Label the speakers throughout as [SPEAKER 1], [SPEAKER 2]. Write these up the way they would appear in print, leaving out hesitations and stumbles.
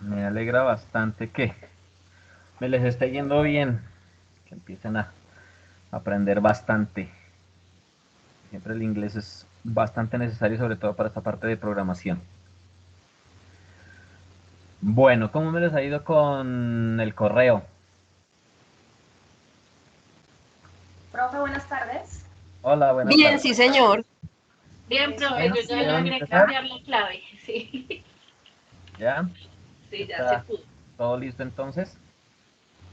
[SPEAKER 1] Me alegra bastante que me les esté yendo bien, que empiecen a aprender bastante. Siempre el inglés es bastante necesario, sobre todo para esta parte de programación. Bueno, ¿cómo me les ha ido con el correo?
[SPEAKER 2] Profe, buenas tardes.
[SPEAKER 1] Hola, buenas
[SPEAKER 3] Bien,
[SPEAKER 1] tardes.
[SPEAKER 3] sí, señor.
[SPEAKER 4] Bien, profe,
[SPEAKER 1] Bueno,
[SPEAKER 4] yo ya
[SPEAKER 1] ¿pudieron
[SPEAKER 4] logré
[SPEAKER 1] empezar?
[SPEAKER 4] cambiar la clave. Sí,
[SPEAKER 1] ¿Ya?
[SPEAKER 4] sí, ya se
[SPEAKER 1] ¿Está
[SPEAKER 4] pudo.
[SPEAKER 1] todo listo entonces?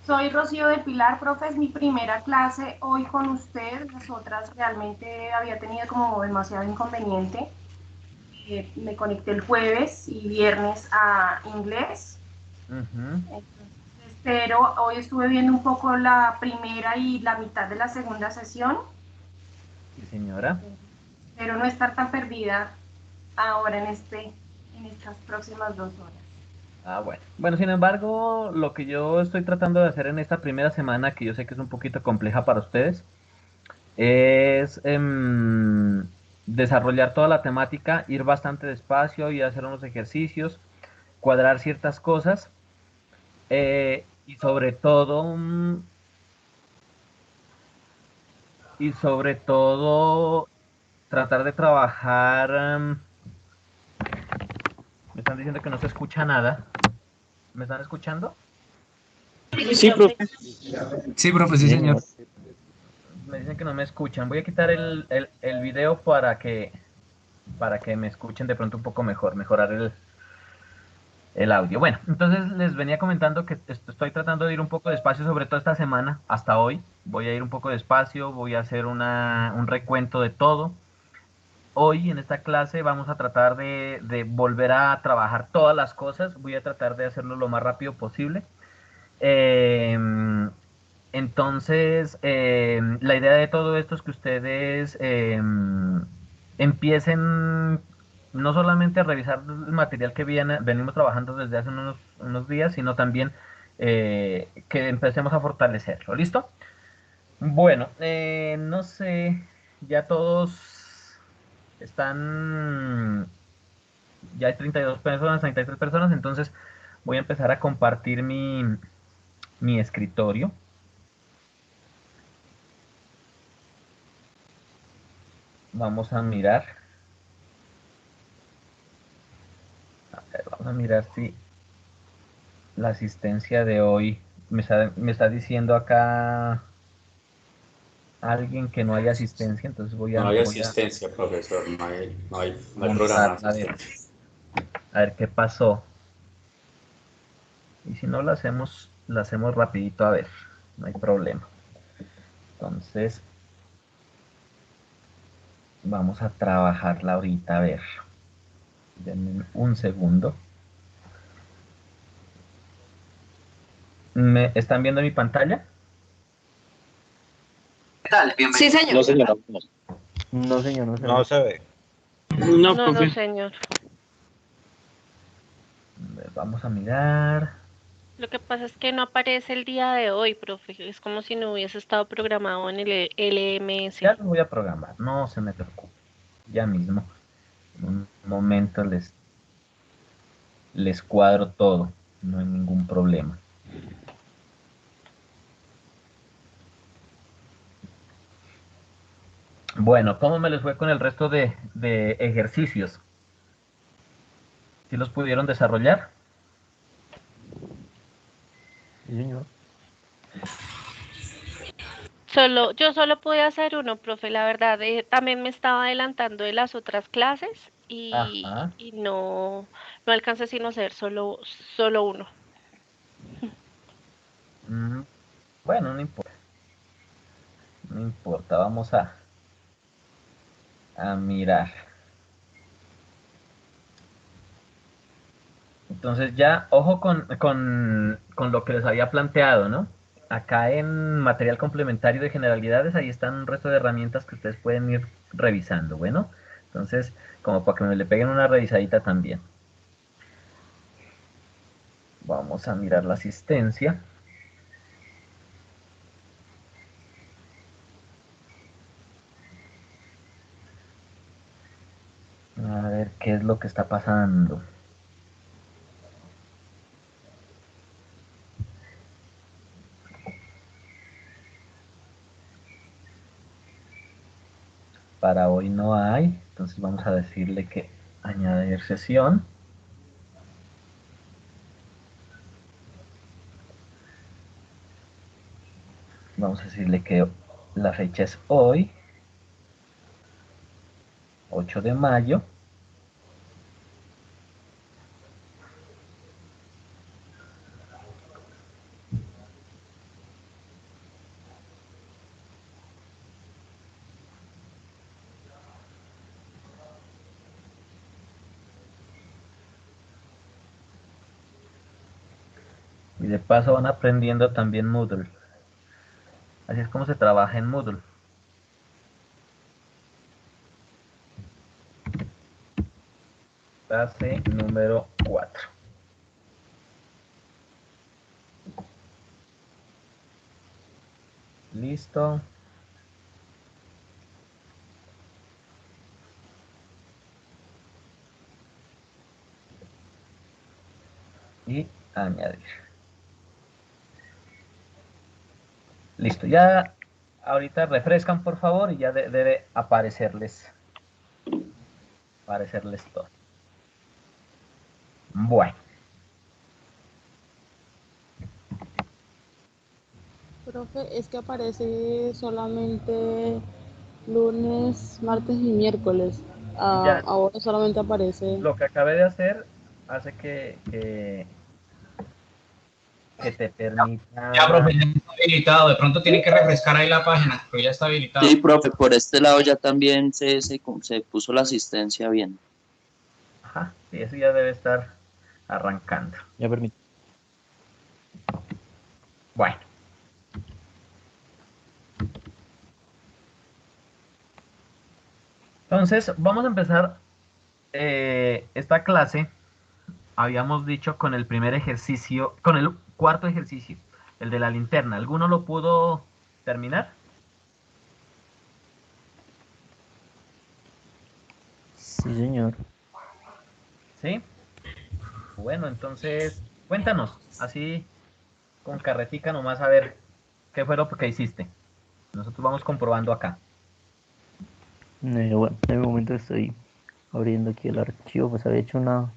[SPEAKER 2] Soy Rocío de Pilar, profe, es mi primera clase hoy con usted. Las otras realmente había tenido como demasiado inconveniente. Me conecté el jueves y viernes a inglés.
[SPEAKER 1] Ujú.
[SPEAKER 2] Pero hoy estuve viendo un poco la primera y la mitad de la segunda sesión.
[SPEAKER 1] Sí, señora.
[SPEAKER 2] Espero no estar tan perdida ahora en estas próximas 2 horas.
[SPEAKER 1] Ah, bueno. Bueno, sin embargo, lo que yo estoy tratando de hacer en esta primera semana, que yo sé que es un poquito compleja para ustedes, es desarrollar toda la temática, ir bastante despacio y hacer unos ejercicios, cuadrar ciertas cosas y sobre todo, y sobre todo tratar de trabajar. Me están diciendo que no se escucha nada. ¿Me están escuchando?
[SPEAKER 4] Sí,
[SPEAKER 5] Sí,
[SPEAKER 4] profe.
[SPEAKER 5] profe. Sí, profe, sí, señor.
[SPEAKER 1] Me dicen que no me escuchan. Voy a quitar el video para que me escuchen de pronto un poco mejor, mejorar el audio. Bueno, entonces les venía comentando que estoy tratando de ir un poco despacio, sobre todo esta semana, hasta hoy. Voy a ir un poco despacio, voy a hacer un recuento de todo. Hoy en esta clase vamos a tratar de volver a trabajar todas las cosas. Voy a tratar de hacerlo lo más rápido posible. Eh, entonces, la idea de todo esto es que ustedes empiecen no solamente a revisar el material que venimos trabajando desde hace unos días, sino también que empecemos a fortalecerlo. ¿Listo? Bueno, no sé, ya todos están, ya hay 32 personas, 33 personas, entonces voy a empezar a compartir mi escritorio. Vamos a mirar. Vamos a mirar si la asistencia de hoy me está diciendo acá alguien que no hay asistencia, entonces
[SPEAKER 5] No hay
[SPEAKER 1] voy a
[SPEAKER 5] asistencia, profesor, no hay programa de
[SPEAKER 1] montarla
[SPEAKER 5] asistencia.
[SPEAKER 1] a ver qué pasó. Y si no la hacemos rapidito a ver, no hay problema. Entonces, vamos a trabajarla ahorita a ver. Denme un segundo. ¿Me están viendo mi pantalla?
[SPEAKER 3] Sí,
[SPEAKER 5] No,
[SPEAKER 3] señor.
[SPEAKER 5] señora, no.
[SPEAKER 1] No, señor, no se
[SPEAKER 6] No
[SPEAKER 1] ve.
[SPEAKER 6] se ve.
[SPEAKER 5] No,
[SPEAKER 4] No, no,
[SPEAKER 5] profe.
[SPEAKER 4] señor.
[SPEAKER 1] A ver, vamos a mirar.
[SPEAKER 4] Lo que pasa es que no aparece el día de hoy, profe. Es como si no hubiese estado programado en el LMS.
[SPEAKER 1] Ya lo voy a programar, no se me preocupe. Ya mismo. En un momento les cuadro todo, no hay ningún problema. Bueno, ¿cómo me les fue con el resto de ejercicios? ¿Sí los pudieron desarrollar?
[SPEAKER 6] Sí, señor.
[SPEAKER 4] Yo solo pude hacer uno, profe. La verdad, también me estaba adelantando de las otras clases
[SPEAKER 1] Ajá.
[SPEAKER 4] y no alcancé sino a hacer solo uno.
[SPEAKER 1] Mm, bueno, no importa, no importa, vamos a mirar. Entonces ya, ojo con lo que les había planteado, ¿no? Acá en material complementario de generalidades, ahí están un resto de herramientas que ustedes pueden ir revisando, bueno. Entonces, como para que me le peguen una revisadita también. Vamos a mirar la asistencia. A ver qué es lo que está pasando. para hoy no hay, entonces vamos a decirle que añadir sesión. Vamos a decirle que la fecha es hoy, 8 de mayo. Y de paso van aprendiendo también Moodle. Así es como se trabaja en Moodle. Clase número 4. Listo. Y añadir. Listo, ya ahorita refrescan por favor y ya debe aparecerles todo. Bueno,
[SPEAKER 3] Profe, es que aparece solamente lunes, martes y miércoles.
[SPEAKER 1] ya
[SPEAKER 3] Ahora solamente aparece.
[SPEAKER 1] lo que acabé de hacer hace que te
[SPEAKER 5] Ya,
[SPEAKER 1] permita.
[SPEAKER 5] profe, ya está habilitado. De pronto tiene que refrescar ahí la página, pero ya está habilitado.
[SPEAKER 6] Sí, profe, por este lado ya también se puso la asistencia bien.
[SPEAKER 1] Ajá, sí, eso ya debe estar arrancando.
[SPEAKER 7] Ya permite.
[SPEAKER 1] Bueno. Entonces, vamos a empezar esta clase. Habíamos dicho con el primer ejercicio, con el cuarto ejercicio, el de la linterna. ¿Alguno lo pudo terminar?
[SPEAKER 7] Sí, señor.
[SPEAKER 1] ¿Sí? Bueno, entonces, cuéntanos, así con carretica nomás a ver qué fue lo que hiciste. Nosotros vamos comprobando acá.
[SPEAKER 7] Bueno, en el momento estoy abriendo aquí el archivo, pues había hecho una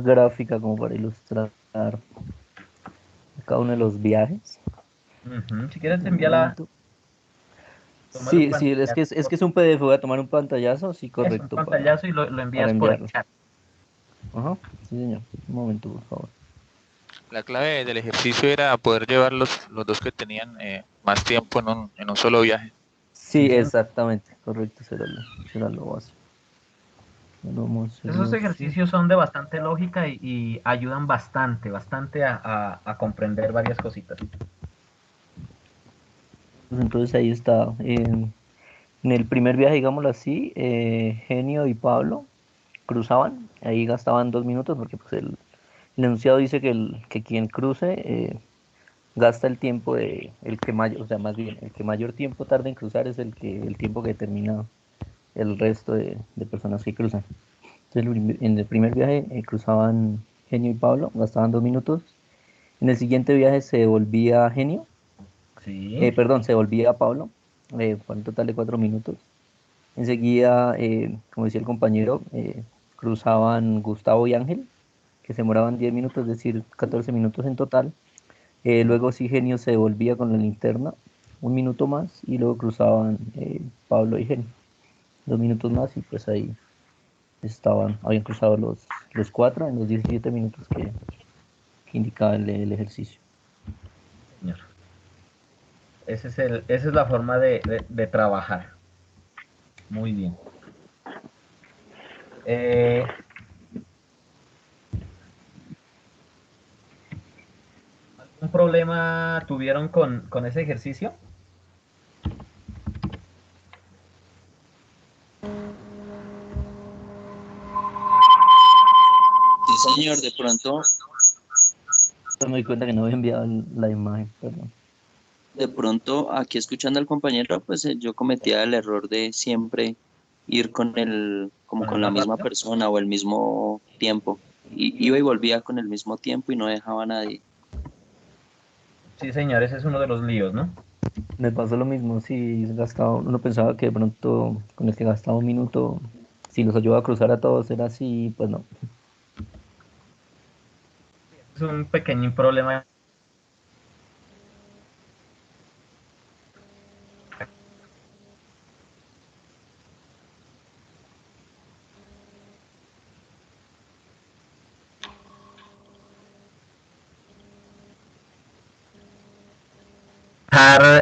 [SPEAKER 7] gráfica como para ilustrar cada uno de los viajes.
[SPEAKER 1] Ujú, si quieres,
[SPEAKER 7] Un
[SPEAKER 1] envíala,
[SPEAKER 7] momento.
[SPEAKER 1] tómalo en
[SPEAKER 7] Sí, sí, es
[SPEAKER 1] pantalla.
[SPEAKER 7] que es un PDF, voy a tomar un pantallazo, sí,
[SPEAKER 1] Es un
[SPEAKER 7] correcto,
[SPEAKER 1] pantallazo y lo
[SPEAKER 7] para
[SPEAKER 1] envías por el
[SPEAKER 7] enviarlo.
[SPEAKER 1] chat.
[SPEAKER 7] Ajá, sí, señor. Un momento, por favor.
[SPEAKER 8] La clave del ejercicio era poder llevar los dos que tenían más tiempo en un solo viaje.
[SPEAKER 7] Sí,
[SPEAKER 1] Sí,
[SPEAKER 7] exactamente, correcto, será lo básico. Vamos a hacerlo
[SPEAKER 1] esos
[SPEAKER 7] así.
[SPEAKER 1] ejercicios son de bastante lógica y ayudan bastante a comprender varias cositas.
[SPEAKER 7] Pues entonces ahí está. En el primer viaje, digámoslo así, Genio y Pablo cruzaban, ahí gastaban 2 minutos porque pues el enunciado dice que quien cruce gasta el tiempo el que mayor, o sea, más bien, el que mayor tiempo tarda en cruzar es el tiempo que determina el resto de personas que cruzan. Entonces, en el primer viaje cruzaban Genio y Pablo, gastaban 2 minutos. En el siguiente viaje se volvía Genio,
[SPEAKER 1] Sí.
[SPEAKER 7] perdón, se volvía Pablo, por un total de 4 minutos. Enseguida, como decía el compañero, cruzaban Gustavo y Ángel, que se demoraban 10 minutos, es decir, 14 minutos en total. Luego sí, Genio se volvía con la linterna, 1 minuto más, y luego cruzaban Pablo y Genio, 2 minutos más, y pues ahí habían cruzado los cuatro en los 17 minutos que indicaba el ejercicio.
[SPEAKER 1] Señor. Esa es la forma de trabajar. Muy bien. ¿Algún problema tuvieron con ese ejercicio?
[SPEAKER 6] Sí, señor, de pronto,
[SPEAKER 7] Me di cuenta que no había enviado la imagen, perdón.
[SPEAKER 6] aquí escuchando al compañero, pues yo cometía el error de siempre ir como
[SPEAKER 1] ¿Con el
[SPEAKER 6] con la
[SPEAKER 1] más
[SPEAKER 6] misma
[SPEAKER 1] rápido?
[SPEAKER 6] persona o el mismo tiempo. Y iba y volvía con el mismo tiempo y no dejaba a nadie.
[SPEAKER 1] Sí, señor, ese es uno de los líos, ¿no?
[SPEAKER 7] Me pasó lo mismo, sí, gastaba, uno pensaba que de pronto con el que gastaba un minuto, si los ayudaba a cruzar a todos era así, pues no.
[SPEAKER 1] Es un pequeño problema.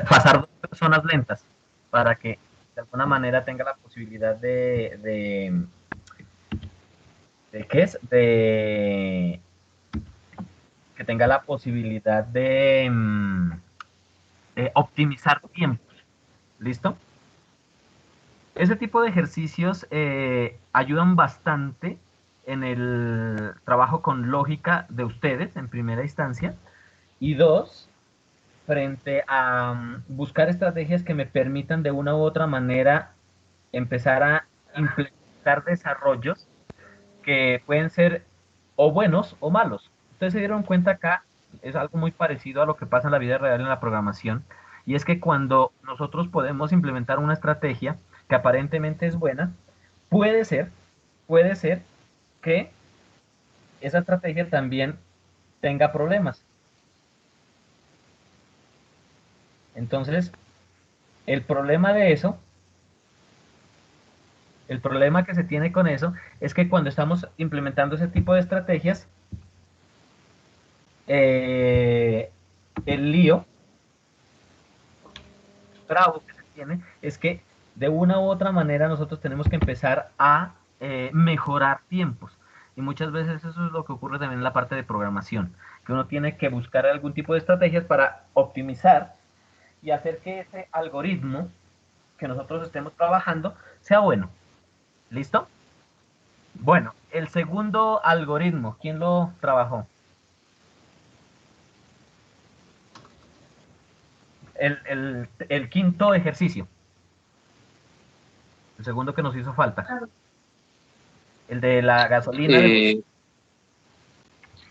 [SPEAKER 1] Pasar dos personas lentas para que de alguna manera tenga la posibilidad de ¿qué es? De que tenga la posibilidad de optimizar tiempos. ¿Listo? Ese tipo de ejercicios ayudan bastante en el trabajo con lógica de ustedes, en primera instancia. Y dos, frente a buscar estrategias que me permitan de una u otra manera empezar a implementar desarrollos que pueden ser o buenos o malos. Ustedes se dieron cuenta acá, es algo muy parecido a lo que pasa en la vida real en la programación, y es que cuando nosotros podemos implementar una estrategia que aparentemente es buena, puede ser, puede ser que esa estrategia también tenga problemas. Entonces, el problema de eso, el problema que se tiene con eso, es que cuando estamos implementando ese tipo de estrategias, eh, el lío bravo que se tiene es que de una u otra manera nosotros tenemos que empezar a mejorar tiempos. Y muchas veces eso es lo que ocurre también en la parte de programación, que uno tiene que buscar algún tipo de estrategias para optimizar y hacer que ese algoritmo que nosotros estemos trabajando sea bueno. ¿Listo? Bueno, el segundo algoritmo, ¿quién lo trabajó? El quinto ejercicio, el segundo que nos hizo falta. El de la gasolina de...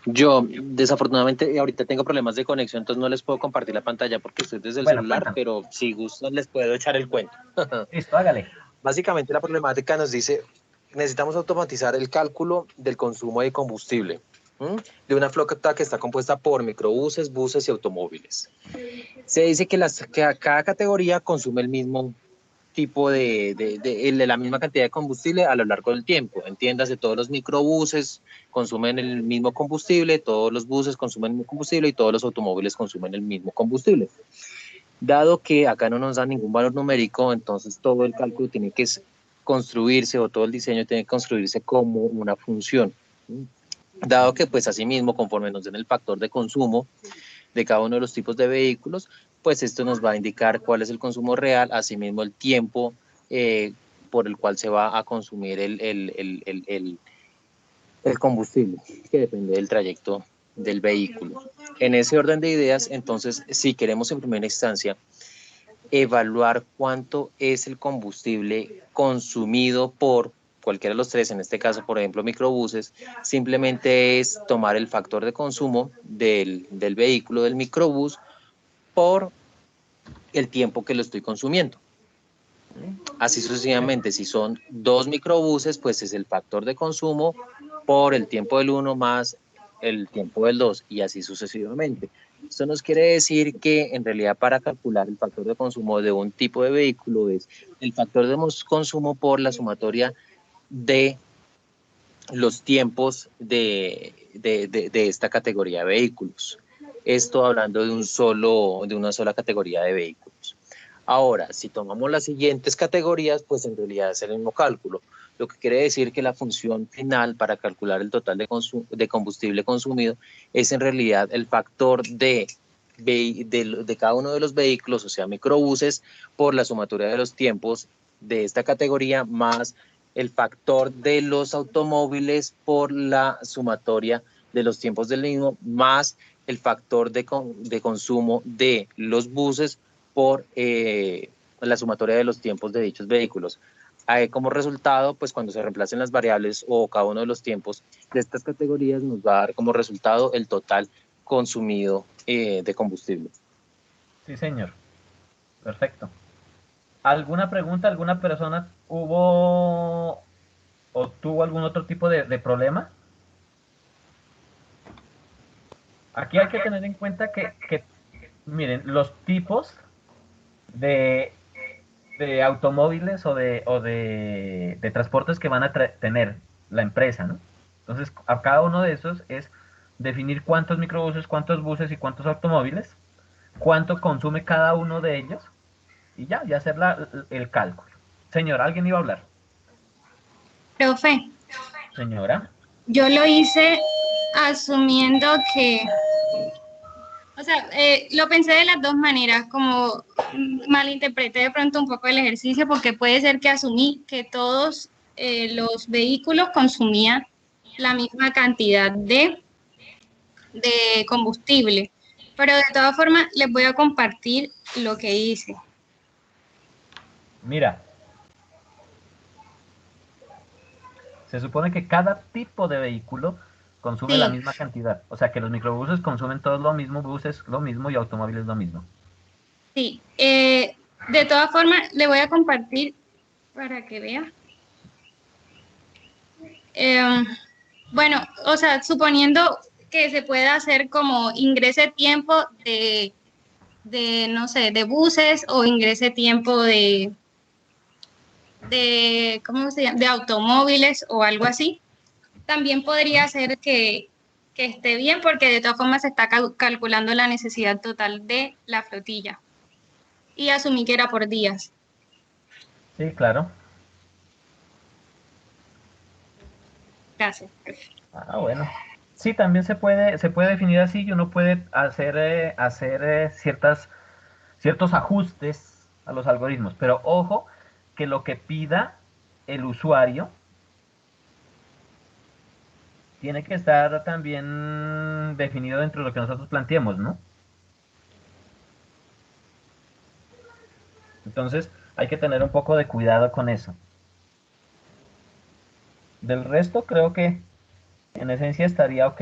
[SPEAKER 9] Yo, desafortunadamente, ahorita tengo problemas de conexión, entonces no les puedo compartir la pantalla porque estoy desde el
[SPEAKER 1] Bueno,
[SPEAKER 9] celular,
[SPEAKER 1] cuéntame.
[SPEAKER 9] pero si gustan les puedo echar el cuento.
[SPEAKER 1] Listo, hágale.
[SPEAKER 9] Básicamente la problemática nos dice, necesitamos automatizar el cálculo del consumo de combustible, ¿m? De una flota que está compuesta por microbuses, buses y automóviles. Se dice que cada categoría consume el mismo tipo de la misma cantidad de combustible a lo largo del tiempo. Entiéndase, todos los microbuses consumen el mismo combustible, todos los buses consumen el mismo combustible y todos los automóviles consumen el mismo combustible. Dado que acá no nos da ningún valor numérico, entonces todo el cálculo tiene que construirse o todo el diseño tiene que construirse como una función. Dado que pues asimismo, conforme nos den el factor de consumo de cada uno de los tipos de vehículos, pues esto nos va a indicar cuál es el consumo real, asimismo el tiempo por el cual se va a consumir el combustible, que depende del trayecto del vehículo. En ese orden de ideas, entonces, si queremos en primera instancia evaluar cuánto es el combustible consumido por cualquiera de los tres, en este caso, por ejemplo, microbuses, simplemente es tomar el factor de consumo del vehículo, del microbús, por el tiempo que lo estoy consumiendo. Así sucesivamente, si son 2 microbuses, pues es el factor de consumo por el tiempo del uno más el tiempo del 2 y así sucesivamente. Esto nos quiere decir que en realidad para calcular el factor de consumo de un tipo de vehículo es el factor de consumo por la sumatoria de los tiempos de esta categoría de vehículos. Esto hablando de una sola categoría de vehículos. Ahora, si tomamos las siguientes categorías, pues en realidad es el mismo cálculo, lo que quiere decir que la función final para calcular el total de combustible consumido es en realidad el factor de cada uno de los vehículos, o sea, microbuses, por la sumatoria de los tiempos de esta categoría más el factor de los automóviles por la sumatoria de los tiempos del mismo, más el factor de consumo de los buses por la sumatoria de los tiempos de dichos vehículos. Como resultado, pues cuando se reemplacen las variables o cada uno de los tiempos de estas categorías nos va a dar como resultado el total consumido de combustible.
[SPEAKER 1] Sí, señor. Perfecto. ¿Alguna pregunta? ¿Alguna persona hubo o tuvo algún otro tipo de problema? Aquí hay que tener en cuenta que miren, los tipos de, de automóviles o de transportes que van a tener la empresa, ¿no? Entonces, a cada uno de esos es definir cuántos microbuses, cuántos buses y cuántos automóviles, cuánto consume cada uno de ellos, y ya hacer el cálculo. Señora, ¿alguien iba a hablar?
[SPEAKER 10] Profe,
[SPEAKER 1] Señora.
[SPEAKER 10] yo lo hice asumiendo que, o sea, lo pensé de las dos maneras, como malinterpreté de pronto un poco el ejercicio, porque puede ser que asumí que todos los vehículos consumían la misma cantidad de combustible, pero de todas formas les voy a compartir lo que hice.
[SPEAKER 1] Mira, se supone que cada tipo de vehículo consume la
[SPEAKER 10] Sí,
[SPEAKER 1] misma cantidad. O sea que los microbuses consumen todos lo mismo, buses lo mismo y automóviles lo mismo.
[SPEAKER 10] sí. De todas formas, le voy a compartir para que vea. Bueno, o sea, suponiendo que se pueda hacer como ingrese tiempo no sé, de buses o ingrese tiempo ¿cómo se llama? De automóviles o algo así. También podría ser que esté bien porque de todas formas se está calculando la necesidad total de la flotilla. Y asumí que era por días.
[SPEAKER 1] Sí, claro.
[SPEAKER 10] Gracias.
[SPEAKER 1] Ah, bueno. Sí, también se puede definir así y uno puede hacer ciertos ajustes a los algoritmos. Pero ojo que lo que pida el usuario tiene que estar también definido dentro de lo que nosotros planteemos, ¿no? Entonces hay que tener un poco de cuidado con eso. Del resto creo que en esencia estaría ok.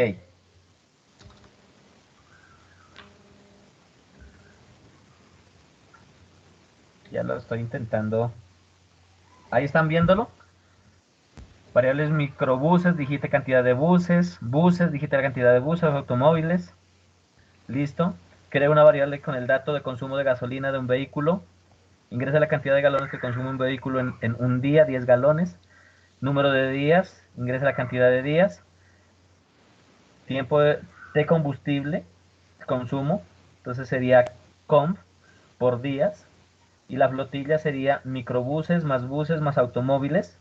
[SPEAKER 1] Ya lo estoy intentando. Ahí están viéndolo. Variables microbuses, digite cantidad de buses. Buses, digite la cantidad de buses, automóviles. Listo. Crea una variable con el dato de consumo de gasolina de un vehículo. Ingresa la cantidad de galones que consume un vehículo en un día, 10 galones. Número de días, ingresa la cantidad de días. Tiempo de combustible, consumo. Entonces sería conf por días. Y la flotilla sería microbuses más automóviles.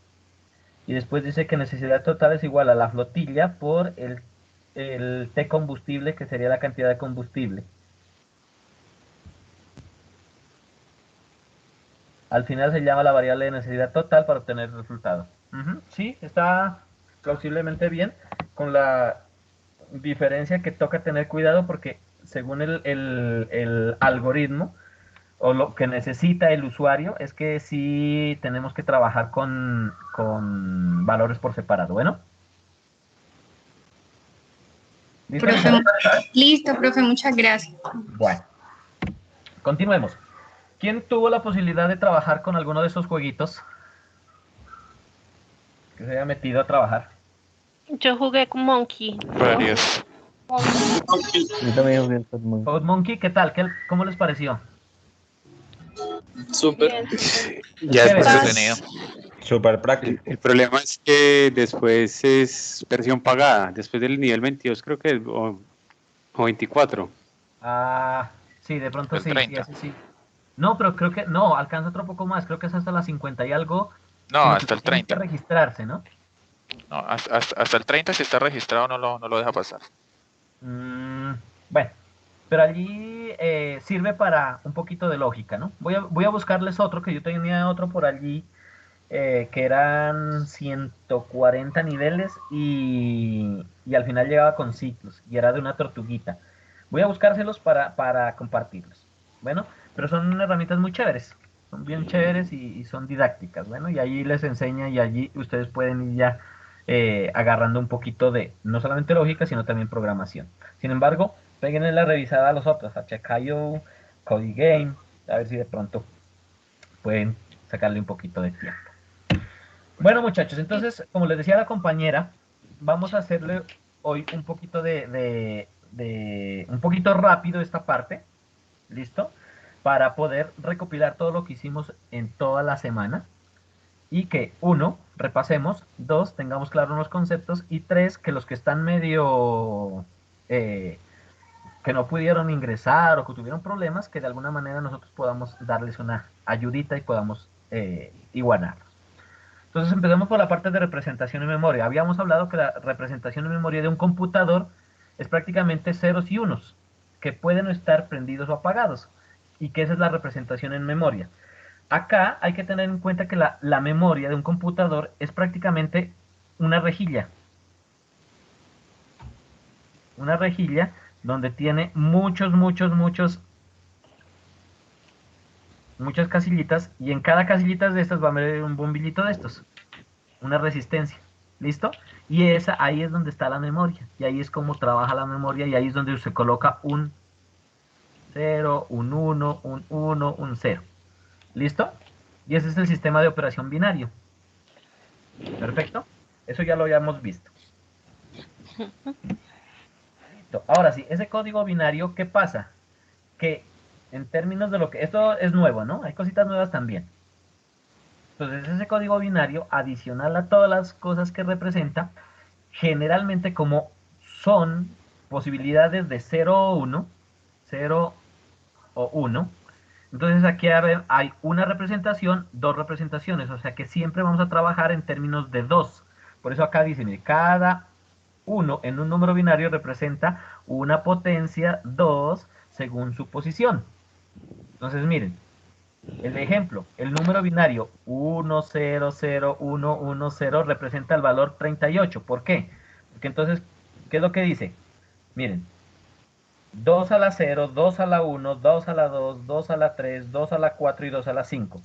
[SPEAKER 1] Y después dice que necesidad total es igual a la flotilla por el T combustible, que sería la cantidad de combustible. Al final se llama la variable de necesidad total para obtener el resultado. Sí, está plausiblemente bien, con la diferencia que toca tener cuidado porque según el algoritmo o lo que necesita el usuario es que sí tenemos que trabajar con valores por separado. Bueno. ¿Listo?
[SPEAKER 10] Profe, listo, profe, muchas gracias.
[SPEAKER 1] Bueno, continuemos. ¿Quién tuvo la posibilidad de trabajar con alguno de esos jueguitos? Que se haya metido a trabajar.
[SPEAKER 4] Yo jugué con Monkey.
[SPEAKER 8] Varios.
[SPEAKER 7] Yo también jugué Code Monkey.
[SPEAKER 1] Code Monkey, ¿qué tal? ¿Cómo les pareció?
[SPEAKER 11] Súper.
[SPEAKER 8] Ya es muy
[SPEAKER 1] Chévere.
[SPEAKER 8] entretenido.
[SPEAKER 11] Súper práctico.
[SPEAKER 12] El problema es que después es versión pagada, después del nivel 22 creo que es, o 24.
[SPEAKER 1] Ah, sí, de pronto
[SPEAKER 8] El
[SPEAKER 1] sí,
[SPEAKER 8] 30.
[SPEAKER 1] sí, sí. No, pero creo que no, alcanza otro poco más. Creo que es hasta las 50 y algo.
[SPEAKER 8] No,
[SPEAKER 1] sino que
[SPEAKER 8] hasta el
[SPEAKER 1] tienen que
[SPEAKER 8] 30.
[SPEAKER 1] registrarse, ¿no?
[SPEAKER 8] No, hasta el 30 si está registrado no lo deja pasar.
[SPEAKER 1] Bueno, pero allí sirve para un poquito de lógica, ¿no? Voy a buscarles otro, que yo tenía otro por allí, que eran 140 niveles y al final llegaba con ciclos y era de una tortuguita. Voy a buscárselos para compartirlos. Bueno, pero son herramientas muy chéveres, son bien chéveres y son didácticas. Bueno, y allí les enseña y allí ustedes pueden ir ya agarrando un poquito de no solamente lógica, sino también programación. Sin embargo, péguenle la revisada a los otros, a Check.io, Coding Game, A ver si de pronto pueden sacarle un poquito de tiempo. Bueno, muchachos, entonces, como les decía la compañera, vamos a hacerle hoy un poquito un poquito rápido esta parte, ¿listo? Para poder recopilar todo lo que hicimos en toda la semana y que, uno, repasemos, dos, tengamos claros los conceptos y tres, que los que están medio, que no pudieron ingresar o que tuvieron problemas, que de alguna manera nosotros podamos darles una ayudita y podamos igualarlos. Entonces empecemos por la parte de representación en memoria. Habíamos hablado que la representación en memoria de un computador es prácticamente ceros y unos, que pueden estar prendidos o apagados, y que esa es la representación en memoria. Acá hay que tener en cuenta que la memoria de un computador es prácticamente una rejilla. Una rejilla donde tiene muchas casillitas, y en cada casillita de estas va a haber un bombillito de estos, una resistencia, ¿listo? Y ahí es donde está la memoria, y ahí es como trabaja la memoria, y ahí es donde se coloca un 0, un 1, un 1, un 0, ¿listo? Y ese es el sistema de operación binario. Perfecto, eso ya lo habíamos visto. Listo. Ahora sí, ese código binario, ¿qué pasa? Que en términos de lo que... Esto es nuevo, ¿no? Hay cositas nuevas también. Entonces, ese código binario, adicional a todas las cosas que representa, generalmente como son posibilidades de 0 o 1, 0 o 1, entonces aquí hay una representación, dos representaciones, o sea que siempre vamos a trabajar en términos de 2. Por eso acá dice, mire, cada 1 en un número binario representa una potencia 2 según su posición. Entonces, miren, el ejemplo, el número binario 1, 0, 0, 1, 1, 0 representa el valor 38. ¿Por qué? Porque entonces, ¿qué es lo que dice? Miren, 2 a la 0, 2 a la 1, 2 a la 2, 2 a la 3, 2 a la 4 y 2 a la 5.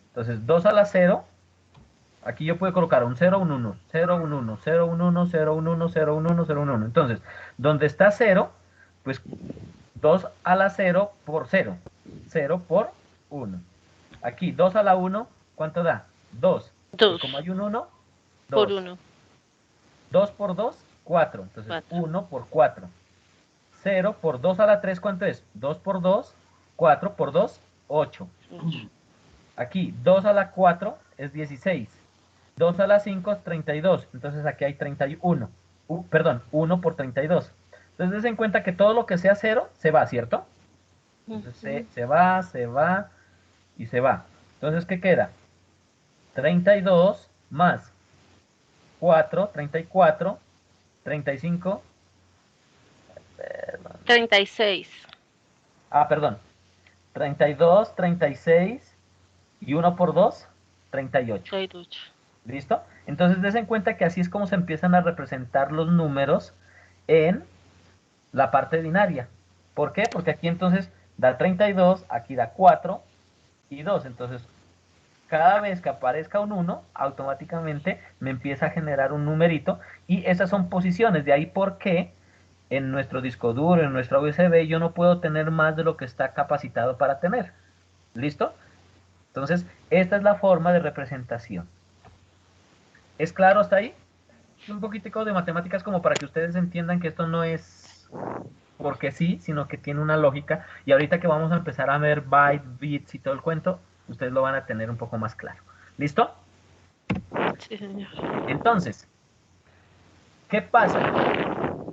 [SPEAKER 1] Entonces, 2 a la 0, aquí yo puedo colocar un 0, un 1, 0, un 1, 0, un 1, 0, un 1, 0, un 1, 0, un 1. Entonces, donde está 0, pues 2 a la 0 por 0. 0 por 1. Aquí 2 a la 1, ¿cuánto da? 2.
[SPEAKER 4] 2
[SPEAKER 1] Como hay un 1,
[SPEAKER 4] por
[SPEAKER 1] 2.
[SPEAKER 4] 1.
[SPEAKER 1] 2 por 2, 4. Entonces 1 por 4. 0 por 2 a la 3, ¿cuánto es? 2 por 2, 4 por 2, 8. Aquí 2 a la 4 es 16. 2 a la 5 es 32. Entonces aquí hay 31. Perdón, 1 por 32. Entonces den en cuenta que todo lo que sea 0 se va, ¿cierto? Entonces se va y se va. Entonces, ¿qué queda? 32 más 4, 34, 35.
[SPEAKER 4] 36.
[SPEAKER 1] Ah, perdón. 32, 36 y 1 por 2, 38.
[SPEAKER 4] 38.
[SPEAKER 1] ¿Listo? Entonces, des en cuenta que así es como se empiezan a representar los números en la parte binaria. ¿Por qué? Porque aquí entonces da 32, aquí da 4 y 2. Entonces, cada vez que aparezca un 1, automáticamente me empieza a generar un numerito, y esas son posiciones. De ahí por qué en nuestro disco duro, en nuestra USB, yo no puedo tener más de lo que está capacitado para tener. ¿Listo? Entonces, esta es la forma de representación. ¿Es claro hasta ahí? Un poquitico de matemáticas como para que ustedes entiendan que esto no es porque sí, sino que tiene una lógica, y ahorita que vamos a empezar a ver bytes, bits y todo el cuento, ustedes lo van a tener un poco más claro. ¿Listo?
[SPEAKER 4] Sí, señor.
[SPEAKER 1] Entonces, ¿qué pasa?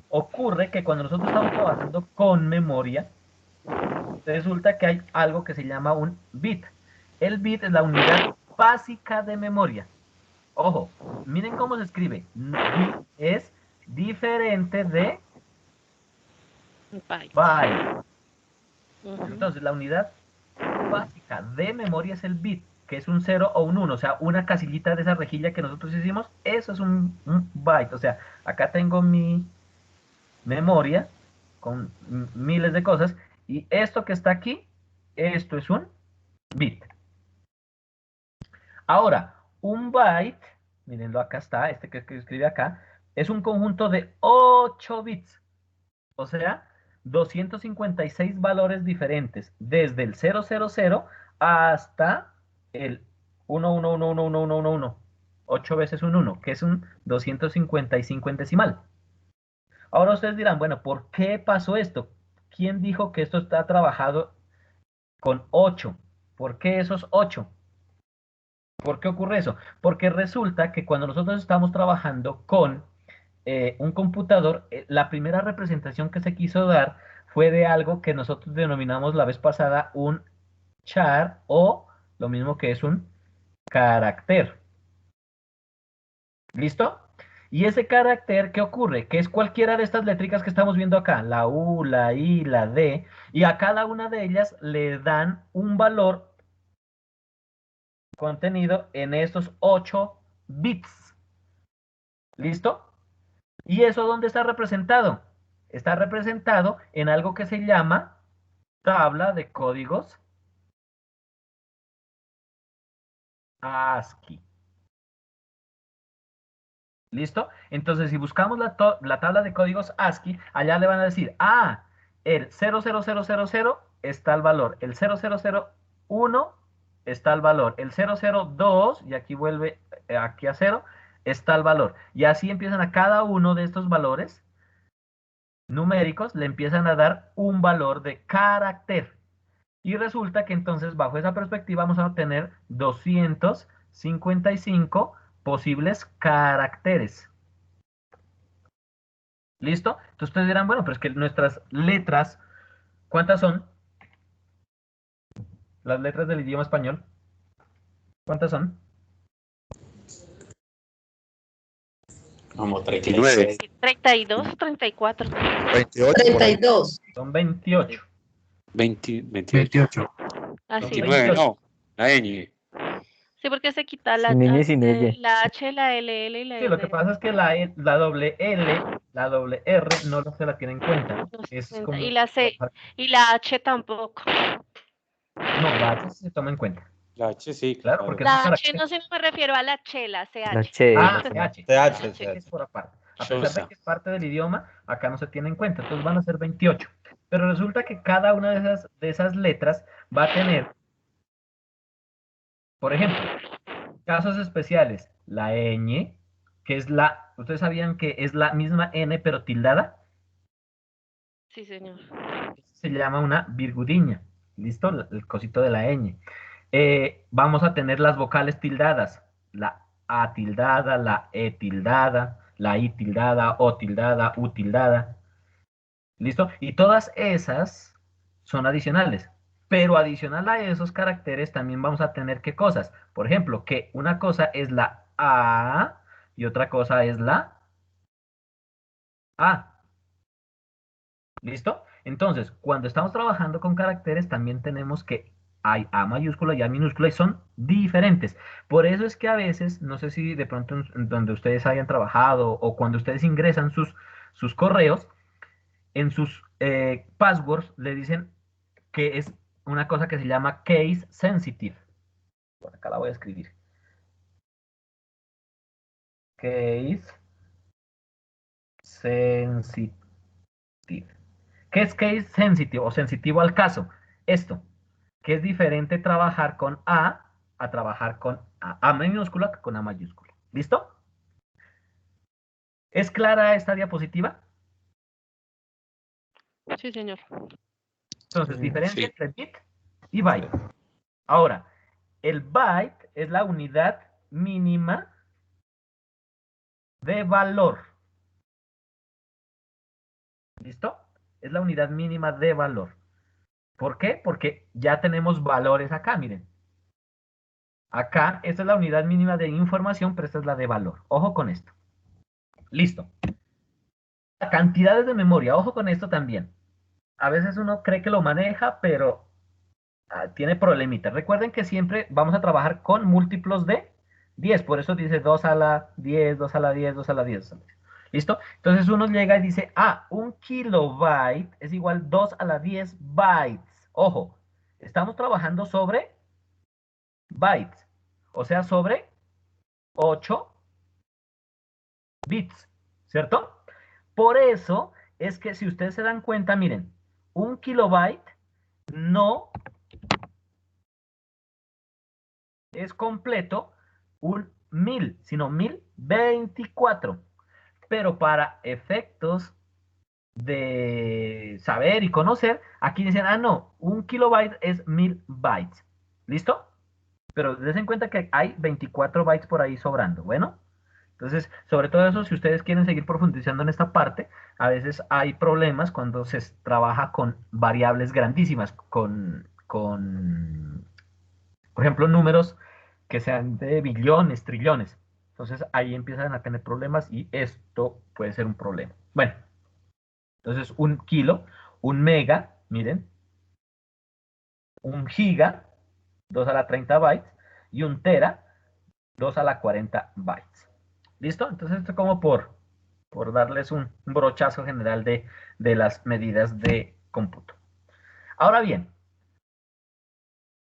[SPEAKER 1] Ocurre que cuando nosotros estamos trabajando con memoria, resulta que hay algo que se llama un bit. El bit es la unidad básica de memoria. Ojo, miren cómo se escribe. Bit es diferente de byte. Entonces, la unidad básica de memoria es el bit, que es un 0 o un 1, o sea, una casillita de esa rejilla que nosotros hicimos, eso es un byte. O sea, acá tengo mi memoria con miles de cosas, y esto que está aquí, esto es un bit. Ahora, un byte, mírenlo, acá está, que escribe acá, es un conjunto de 8 bits. O sea, 256 valores diferentes, desde el 000 hasta el 1, 8 veces un 1, que es un 255 en decimal. Ahora ustedes dirán, bueno, ¿por qué pasó esto? ¿Quién dijo que esto está trabajado con 8? ¿Por qué esos 8? ¿Por qué ocurre eso? Porque resulta que cuando nosotros estamos trabajando con un computador, la primera representación que se quiso dar fue de algo que nosotros denominamos la vez pasada un char, o lo mismo que es un carácter. ¿Listo? Y ese carácter, ¿qué ocurre? Que es cualquiera de estas letricas que estamos viendo acá, la U, la I, la D, y a cada una de ellas le dan un valor contenido en estos 8 bits. ¿Listo? ¿Y eso dónde está representado? Está representado en algo que se llama tabla de códigos ASCII. ¿Listo? Entonces, si buscamos la tabla de códigos ASCII, allá le van a decir, ah, el 00000 está el valor, el 0001 está el valor, el 002, y aquí vuelve aquí a 0, está el valor. Y así empiezan a cada uno de estos valores numéricos, le empiezan a dar un valor de carácter. Y resulta que entonces, bajo esa perspectiva, vamos a obtener 255 posibles caracteres. ¿Listo? Entonces ustedes dirán, bueno, pero es que nuestras letras, ¿cuántas son? Las letras del idioma español, ¿cuántas son?
[SPEAKER 12] Como 39.
[SPEAKER 4] 32, 34.
[SPEAKER 11] 28.
[SPEAKER 13] 32.
[SPEAKER 1] Son 28.
[SPEAKER 12] 28.
[SPEAKER 4] Así
[SPEAKER 12] 29,
[SPEAKER 4] es.
[SPEAKER 12] no. La ñ.
[SPEAKER 4] Sí, porque se quita la,
[SPEAKER 7] Sin ñ, sin ella.
[SPEAKER 4] la H, la LL y la
[SPEAKER 1] Sí, lo que
[SPEAKER 4] R.
[SPEAKER 1] pasa es que la doble L, la doble R no se la tiene en cuenta.
[SPEAKER 4] No se
[SPEAKER 1] Es
[SPEAKER 4] cuenta.
[SPEAKER 1] como...
[SPEAKER 4] Y la C y la H tampoco.
[SPEAKER 1] No, la H sí se toma en cuenta.
[SPEAKER 12] La H sí,
[SPEAKER 1] Claro, porque es
[SPEAKER 4] La
[SPEAKER 1] un
[SPEAKER 4] H
[SPEAKER 1] carácter.
[SPEAKER 4] no se me refiero a la Che, la CH.
[SPEAKER 7] La che.
[SPEAKER 1] Ah,
[SPEAKER 7] sí.
[SPEAKER 1] CH es por aparte. A pesar de
[SPEAKER 12] Chosa.
[SPEAKER 1] que es parte del idioma, acá no se tiene en cuenta. Entonces van a ser 28. Pero resulta que cada una de esas letras va a tener, por ejemplo, casos especiales. La ñ, que es la... ¿Ustedes sabían que es la misma N pero tildada?
[SPEAKER 4] Sí, señor.
[SPEAKER 1] Se llama una virgudiña. ¿Listo? El cosito de la ñ. Vamos a tener las vocales tildadas. La A tildada, la E tildada, la I tildada, O tildada, U tildada. ¿Listo? Y todas esas son adicionales. Pero adicional a esos caracteres también vamos a tener qué cosas. Por ejemplo, que una cosa es la A y otra cosa es la A. ¿Listo? Entonces, cuando estamos trabajando con caracteres, también tenemos que hay A mayúscula y A minúscula y son diferentes. Por eso es que a veces, no sé si de pronto en donde ustedes hayan trabajado o cuando ustedes ingresan sus correos, en sus passwords le dicen que es una cosa que se llama case sensitive. Por acá la voy a escribir. Case sensitive. ¿Qué es case sensitive o sensitivo al caso? Esto, que es diferente trabajar con A trabajar con A minúscula que con A mayúscula. ¿Listo? ¿Es clara esta diapositiva?
[SPEAKER 4] Sí, señor.
[SPEAKER 1] Entonces, diferencia
[SPEAKER 12] Sí.
[SPEAKER 1] entre bit y byte. Ahora, el byte es la unidad mínima de valor. ¿Listo? Es la unidad mínima de valor. ¿Por qué? Porque ya tenemos valores acá, miren. Acá, esta es la unidad mínima de información, pero esta es la de valor. Ojo con esto. Listo. Cantidades de memoria, ojo con esto también. A veces uno cree que lo maneja, pero tiene problemitas. Recuerden que siempre vamos a trabajar con múltiplos de 10. Por eso dice 2 a la 10, 2 a la 10, 2 a la 10. ¿Listo? Entonces uno llega y dice, un kilobyte es igual 2 a la 10 bytes. Ojo, estamos trabajando sobre bytes. O sea, sobre 8 bits. ¿Cierto? Por eso es que si ustedes se dan cuenta, miren, un kilobyte no es completo un 1000, sino 1024. Pero para efectos de saber y conocer, aquí dicen, ah, no, un kilobyte es 1000 bytes. ¿Listo? Pero dense en cuenta que hay 24 bytes por ahí sobrando. Bueno, entonces, sobre todo eso, si ustedes quieren seguir profundizando en esta parte, a veces hay problemas cuando se trabaja con variables grandísimas, por ejemplo, números que sean de billones, trillones. Entonces, ahí empiezan a tener problemas y esto puede ser un problema. Bueno, entonces un kilo, un mega, miren, un giga, 2 a la 30 bytes, y un tera, 2 a la 40 bytes. ¿Listo? Entonces esto como por darles un brochazo general de las medidas de cómputo. Ahora bien,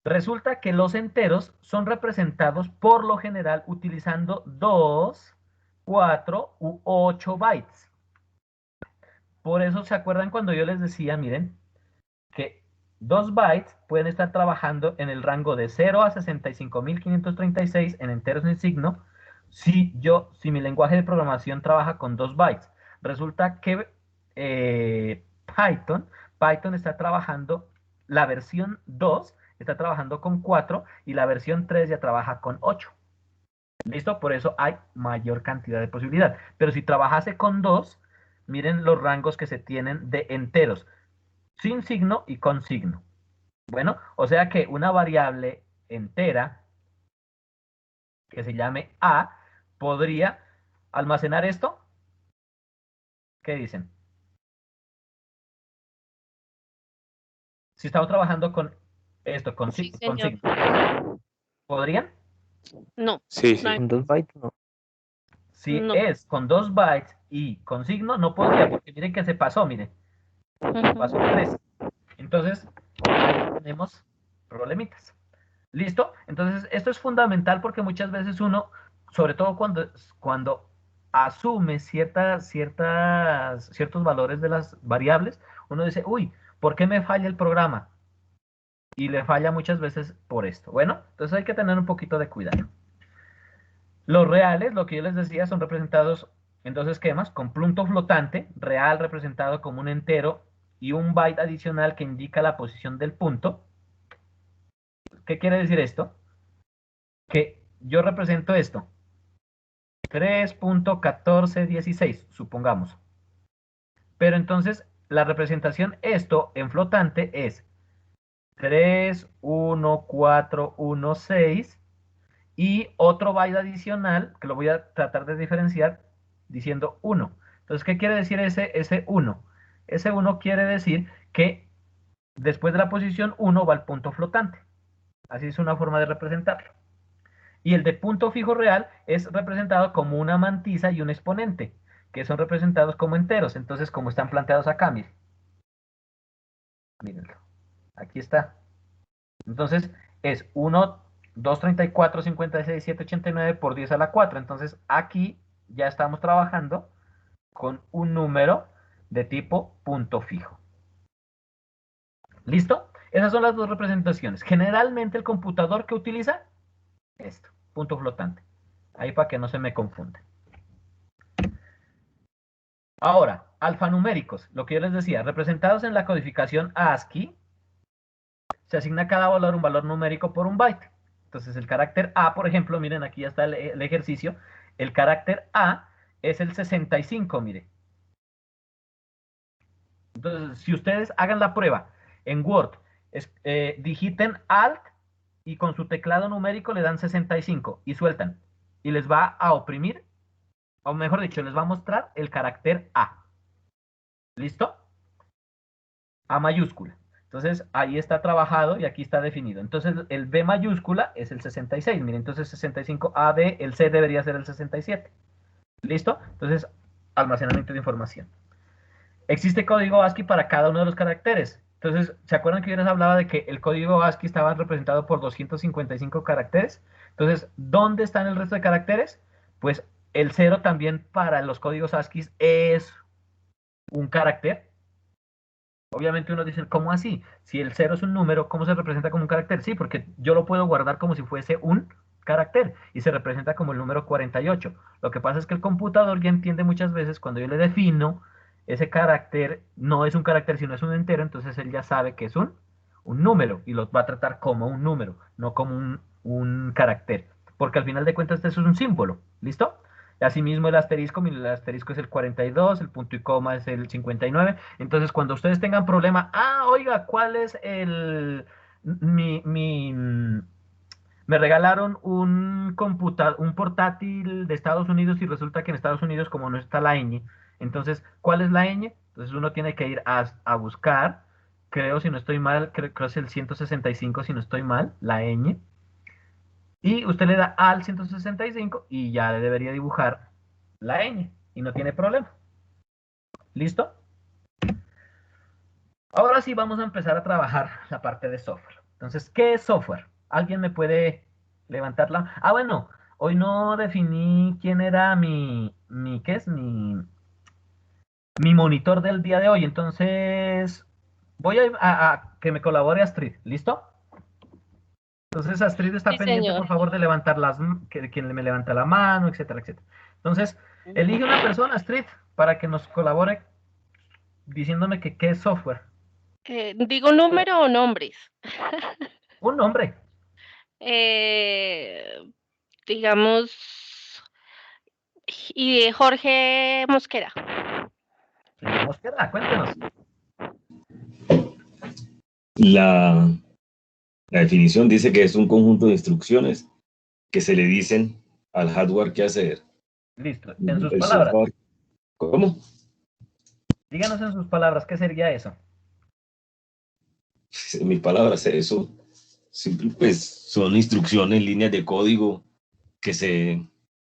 [SPEAKER 1] resulta que los enteros son representados por lo general utilizando 2, 4 u 8 bytes. Por eso, ¿se acuerdan cuando yo les decía, miren, que 2 bytes pueden estar trabajando en el rango de 0 a 65.536 en enteros sin signo, si mi lenguaje de programación trabaja con 2 bytes? Resulta que Python está trabajando, la versión 2 está trabajando con 4 y la versión 3 ya trabaja con 8. ¿Listo? Por eso hay mayor cantidad de posibilidad. Pero si trabajase con 2, miren los rangos que se tienen de enteros, sin signo y con signo. Bueno, o sea que una variable entera que se llame A podría almacenar esto. ¿Qué dicen? Si estamos trabajando con esto, con
[SPEAKER 4] Sí,
[SPEAKER 1] signo,
[SPEAKER 4] señor.
[SPEAKER 1] ¿podrían?
[SPEAKER 4] No.
[SPEAKER 12] Sí, sí.
[SPEAKER 7] Con 2 bytes no.
[SPEAKER 1] Si
[SPEAKER 4] No.
[SPEAKER 1] es con 2 bytes y con signo, no podría, porque miren que se pasó, miren. Pasó 3. Entonces, ahí tenemos problemitas. ¿Listo? Entonces, esto es fundamental porque muchas veces uno, sobre todo cuando asume ciertos valores de las variables, uno dice, uy, ¿por qué me falla el programa? Y le falla muchas veces por esto. Bueno, entonces hay que tener un poquito de cuidado. Los reales, lo que yo les decía, son representados en dos esquemas, con punto flotante, real representado como un entero, y un byte adicional que indica la posición del punto. ¿Qué quiere decir esto? Que yo represento esto, 3.1416, supongamos. Pero entonces, la representación esto en flotante es 31416 y otro byte adicional, que lo voy a tratar de diferenciar diciendo 1. Entonces, ¿qué quiere decir ese 1? Ese 1 quiere decir que después de la posición 1 va el punto flotante. Así es una forma de representarlo. Y el de punto fijo real es representado como una mantisa y un exponente, que son representados como enteros. Entonces, como están planteados acá, miren. Mírenlo. Aquí está. Entonces, es 1, 2, 34, 56, 7, 89 por 10 a la 4. Entonces, aquí ya estamos trabajando con un número de tipo punto fijo. ¿Listo? Esas son las dos representaciones. Generalmente el computador que utiliza esto, punto flotante. Ahí para que no se me confunda. Ahora, alfanuméricos, lo que yo les decía, representados en la codificación ASCII, se asigna a cada valor un valor numérico por un byte. Entonces el carácter A, por ejemplo, miren, aquí ya está el ejercicio, el carácter A es el 65, mire. Entonces, si ustedes hagan la prueba en Word, digiten Alt y con su teclado numérico le dan 65 y sueltan. Y les va a oprimir, o mejor dicho, les va a mostrar el carácter A. ¿Listo? A mayúscula. Entonces, ahí está trabajado y aquí está definido. Entonces, el B mayúscula es el 66. Miren, entonces 65 AB, el C debería ser el 67. ¿Listo? Entonces, almacenamiento de información. Existe código ASCII para cada uno de los caracteres. Entonces, ¿se acuerdan que yo les hablaba de que el código ASCII estaba representado por 255 caracteres? Entonces, ¿dónde están el resto de caracteres? Pues el 0 también para los códigos ASCII es un carácter? Obviamente uno dice, ¿cómo así? Si el 0 es un número, ¿cómo se representa como un carácter? Sí, porque yo lo puedo guardar como si fuese un carácter y se representa como el número 48. Lo que pasa es que el computador ya entiende muchas veces cuando yo le defino ese carácter, no es un carácter sino es un entero, entonces él ya sabe que es un número y lo va a tratar como un número, no como un carácter. Porque al final de cuentas este es un símbolo, ¿listo? Asimismo el asterisco es el 42, el punto y coma es el 59. Entonces cuando ustedes tengan problema, oiga, ¿cuál es me regalaron un portátil de Estados Unidos y resulta que en Estados Unidos como no está la ñ, entonces, ¿cuál es la ñ? Entonces uno tiene que ir a buscar, creo si no estoy mal, creo es el 165 si no estoy mal, la ñ, y usted le da al 165 y ya le debería dibujar la ñ y no tiene problema. ¿Listo? Ahora sí vamos a empezar a trabajar la parte de software. Entonces, ¿qué es software? ¿Alguien me puede levantarla? Bueno, hoy no definí quién era ¿qué es? Mi monitor del día de hoy. Entonces, voy a que me colabore Astrid. ¿Listo? Entonces, Astrid está
[SPEAKER 4] Sí,
[SPEAKER 1] pendiente,
[SPEAKER 4] señor.
[SPEAKER 1] por favor, de levantar quien me levanta la mano, etcétera, etcétera. Entonces, elige una persona, Astrid, para que nos colabore diciéndome que qué es software.
[SPEAKER 4] ¿Digo número o nombres?
[SPEAKER 1] Un nombre.
[SPEAKER 4] Digamos, y Jorge Mosquera.
[SPEAKER 1] Señor Mosquera, cuéntenos.
[SPEAKER 11] La, la definición dice que es un conjunto de instrucciones que se le dicen al hardware qué hacer.
[SPEAKER 1] Listo. En sus
[SPEAKER 11] El
[SPEAKER 1] palabras.
[SPEAKER 11] software. ¿Cómo?
[SPEAKER 1] Díganos en sus palabras, ¿qué sería eso?
[SPEAKER 11] En mis palabras, eso pues son instrucciones, líneas de código que se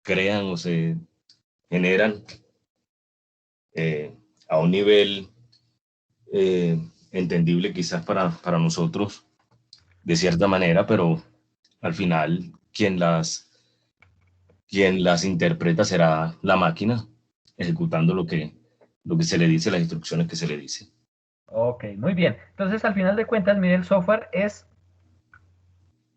[SPEAKER 11] crean o se generan a un nivel entendible quizás para nosotros de cierta manera, pero al final quien las interpreta será la máquina ejecutando lo que se le dice, las instrucciones que se le dicen.
[SPEAKER 1] Ok, muy bien. Entonces, al final de cuentas, mire, el software es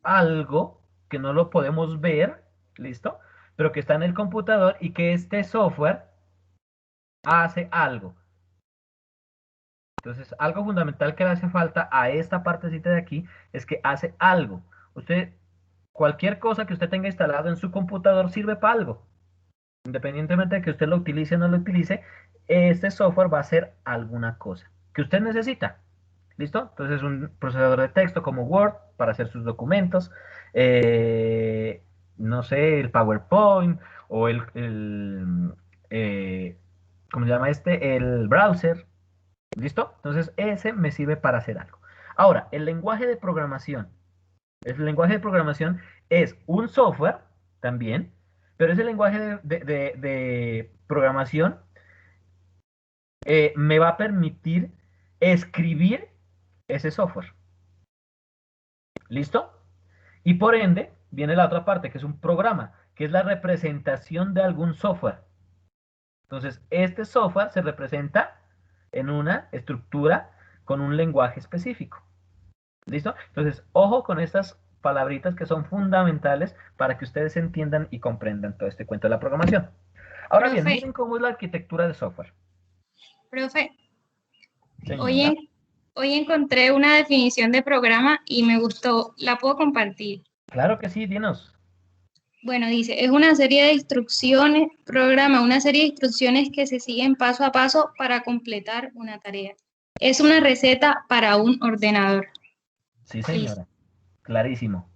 [SPEAKER 1] algo que no lo podemos ver, ¿listo? Pero que está en el computador y que este software hace algo. Entonces, algo fundamental que le hace falta a esta partecita de aquí es que hace algo. Cualquier cosa que usted tenga instalado en su computador sirve para algo. Independientemente de que usted lo utilice o no lo utilice, este software va a hacer alguna cosa que usted necesita. ¿Listo? Entonces, un procesador de texto como Word para hacer sus documentos, no sé, el PowerPoint o ¿cómo se llama este? El browser. ¿Listo? Entonces, ese me sirve para hacer algo. Ahora, el lenguaje de programación. El lenguaje de programación es un software también, pero ese lenguaje de programación me va a permitir escribir ese software. ¿Listo? Y por ende, viene la otra parte, que es un programa, que es la representación de algún software. Entonces, este software se representa en una estructura con un lenguaje específico. ¿Listo? Entonces, ojo con estas palabritas que son fundamentales para que ustedes entiendan y comprendan todo este cuento de la programación. Ahora bien,
[SPEAKER 10] Profe,
[SPEAKER 1] miren cómo es la arquitectura de software.
[SPEAKER 10] profe,
[SPEAKER 1] Señora.
[SPEAKER 10] hoy encontré una definición de programa y me gustó. ¿La puedo compartir?
[SPEAKER 1] Claro que sí, dinos.
[SPEAKER 10] Bueno, dice, es una serie de instrucciones, programa, una serie de instrucciones que se siguen paso a paso para completar una tarea. Es una receta para un ordenador.
[SPEAKER 1] Sí, señora. Clarísimo.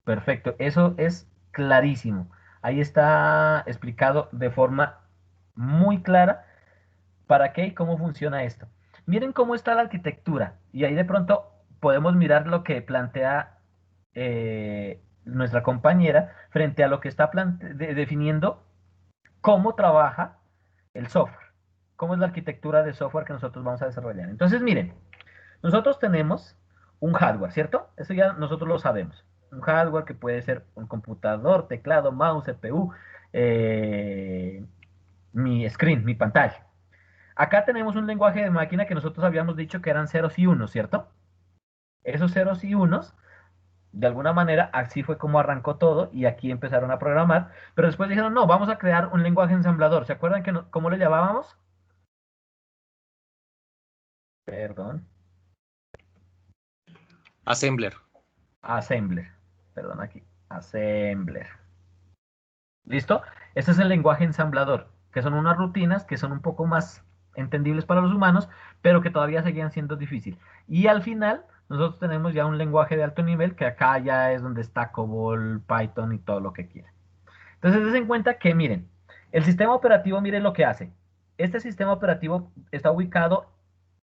[SPEAKER 1] Perfecto. Eso es clarísimo. Ahí está explicado de forma muy clara para qué y cómo funciona esto. Miren cómo está la arquitectura. Y ahí de pronto podemos mirar lo que plantea nuestra compañera frente a lo que está definiendo cómo trabaja el software. Cómo es la arquitectura de software que nosotros vamos a desarrollar. Entonces, miren, nosotros tenemos un hardware, ¿cierto? Eso ya nosotros lo sabemos. Un hardware que puede ser un computador, teclado, mouse, CPU, mi screen, mi pantalla. Acá tenemos un lenguaje de máquina que nosotros habíamos dicho que eran ceros y unos, ¿cierto? Esos ceros y unos, de alguna manera, así fue como arrancó todo y aquí empezaron a programar, pero después dijeron, no, vamos a crear un lenguaje ensamblador. ¿Se acuerdan que cómo le llamábamos? Perdón.
[SPEAKER 9] Assembler.
[SPEAKER 1] Assembler. Perdón, aquí. Assembler. ¿Listo? Este es el lenguaje ensamblador, que son unas rutinas que son un poco más entendibles para los humanos, pero que todavía seguían siendo difíciles. Y al final, nosotros tenemos ya un lenguaje de alto nivel, que acá ya es donde está COBOL, Python y todo lo que quieran. Entonces, den en cuenta que, miren, el sistema operativo, miren lo que hace. Este sistema operativo está ubicado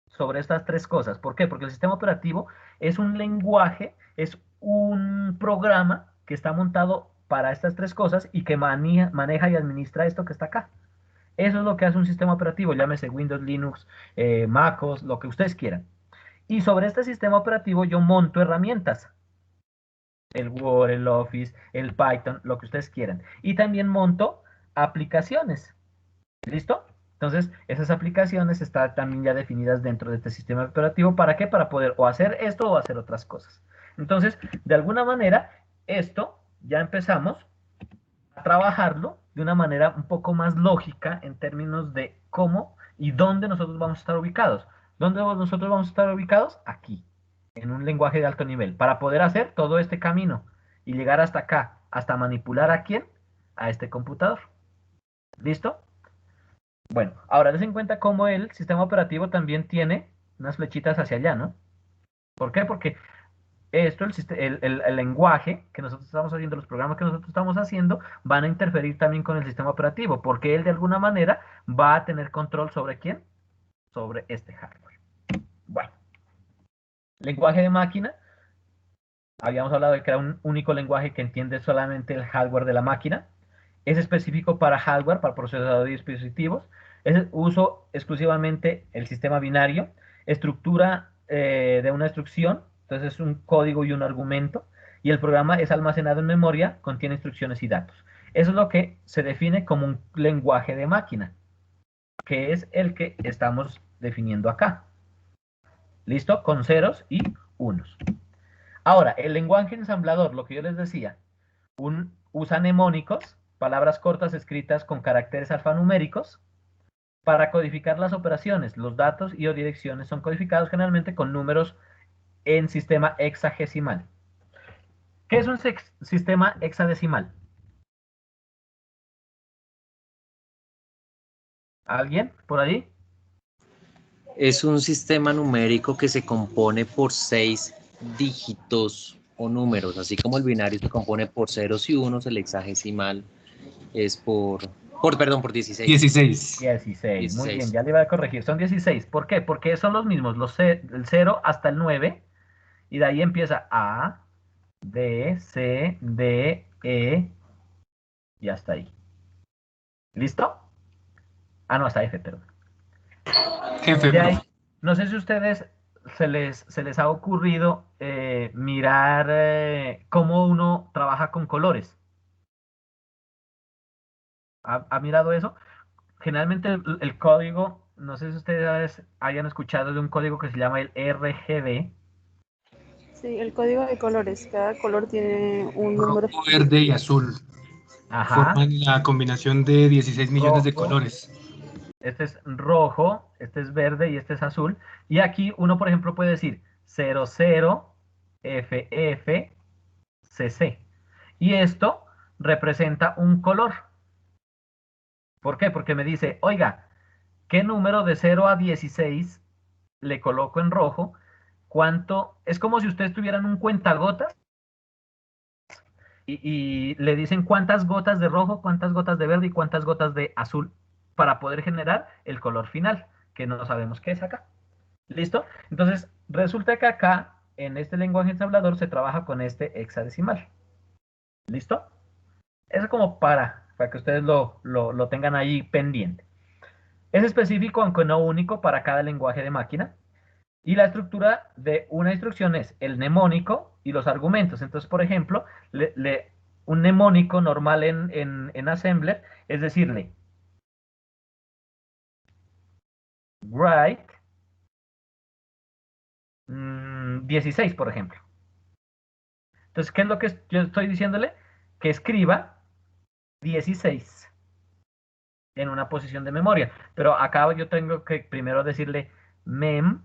[SPEAKER 1] sobre estas tres cosas. ¿Por qué? Porque el sistema operativo es un lenguaje, es un programa que está montado para estas tres cosas y que maneja y administra esto que está acá. Eso es lo que hace un sistema operativo, llámese Windows, Linux, MacOS, lo que ustedes quieran. Y sobre este sistema operativo yo monto herramientas. El Word, el Office, el Python, lo que ustedes quieran. Y también monto aplicaciones. ¿Listo? Entonces, esas aplicaciones están también ya definidas dentro de este sistema operativo. ¿Para qué? Para poder o hacer esto o hacer otras cosas. Entonces, de alguna manera, esto ya empezamos a trabajarlo de una manera un poco más lógica en términos de cómo y dónde nosotros vamos a estar ubicados. ¿Dónde nosotros vamos a estar ubicados? Aquí, en un lenguaje de alto nivel, para poder hacer todo este camino y llegar hasta acá, hasta manipular a quién, a este computador. ¿Listo? Bueno, ahora des en cuenta cómo el sistema operativo también tiene unas flechitas hacia allá, ¿no? ¿Por qué? Porque esto, el lenguaje que nosotros estamos haciendo, los programas que nosotros estamos haciendo, van a interferir también con el sistema operativo, porque él de alguna manera va a tener control sobre quién, sobre este hardware. Bueno, lenguaje de máquina. Habíamos hablado de que era un único lenguaje que entiende solamente el hardware de la máquina. Es específico para hardware, para procesadores y dispositivos. Es uso exclusivamente el sistema binario. Estructura de una instrucción. Entonces es un código y un argumento. Y el programa es almacenado en memoria, contiene instrucciones y datos. Eso es lo que se define como un lenguaje de máquina, que es el que estamos definiendo acá. ¿Listo? Con ceros y unos. Ahora, el lenguaje ensamblador, lo que yo les decía, usa mnemónicos, palabras cortas escritas con caracteres alfanuméricos, para codificar las operaciones. Los datos y o direcciones son codificados generalmente con números en sistema hexadecimal. ¿Qué es un sistema hexadecimal? ¿Alguien por ahí?
[SPEAKER 9] Es un sistema numérico que se compone por 6 dígitos o números, así como el binario se compone por ceros y unos, el hexadecimal es por 16.
[SPEAKER 1] 16, muy bien, ya le iba a corregir, son 16. ¿Por qué? Porque son los mismos, el 0 hasta el 9, y de ahí empieza A, B, C, D, E, y hasta ahí. ¿Listo? Ah, no, hasta F, perdón.
[SPEAKER 13] Jefe,
[SPEAKER 1] De ahí, no sé si a ustedes se les ha ocurrido mirar cómo uno trabaja con colores. ¿Ha mirado eso? Generalmente el código, no sé si ustedes hayan escuchado de un código que se llama el RGB.
[SPEAKER 3] Sí, el código de colores. Cada color tiene un número.
[SPEAKER 13] rojo, verde y azul.
[SPEAKER 1] Ajá.
[SPEAKER 13] Forman la combinación de 16 millones de colores.
[SPEAKER 1] Este es rojo, este es verde y este es azul. Y aquí uno, por ejemplo, puede decir 00 FF CC. Y esto representa un color. ¿Por qué? Porque me dice, oiga, ¿qué número de 0 a 16 le coloco en rojo? ¿Cuánto? Es como si ustedes tuvieran un cuentagotas y le dicen cuántas gotas de rojo, cuántas gotas de verde y cuántas gotas de azul para poder generar el color final, que no sabemos qué es acá. ¿Listo? Entonces, resulta que acá, en este lenguaje ensamblador, se trabaja con este hexadecimal. ¿Listo? Eso es como para que ustedes lo tengan ahí pendiente. Es específico, aunque no único, para cada lenguaje de máquina. Y la estructura de una instrucción es el mnemónico y los argumentos. Entonces, por ejemplo, un mnemónico normal en Assembler es decirle write 16, por ejemplo. Entonces, ¿qué es lo que yo estoy diciéndole? Que escriba 16 en una posición de memoria. Pero acá yo tengo que primero decirle mem,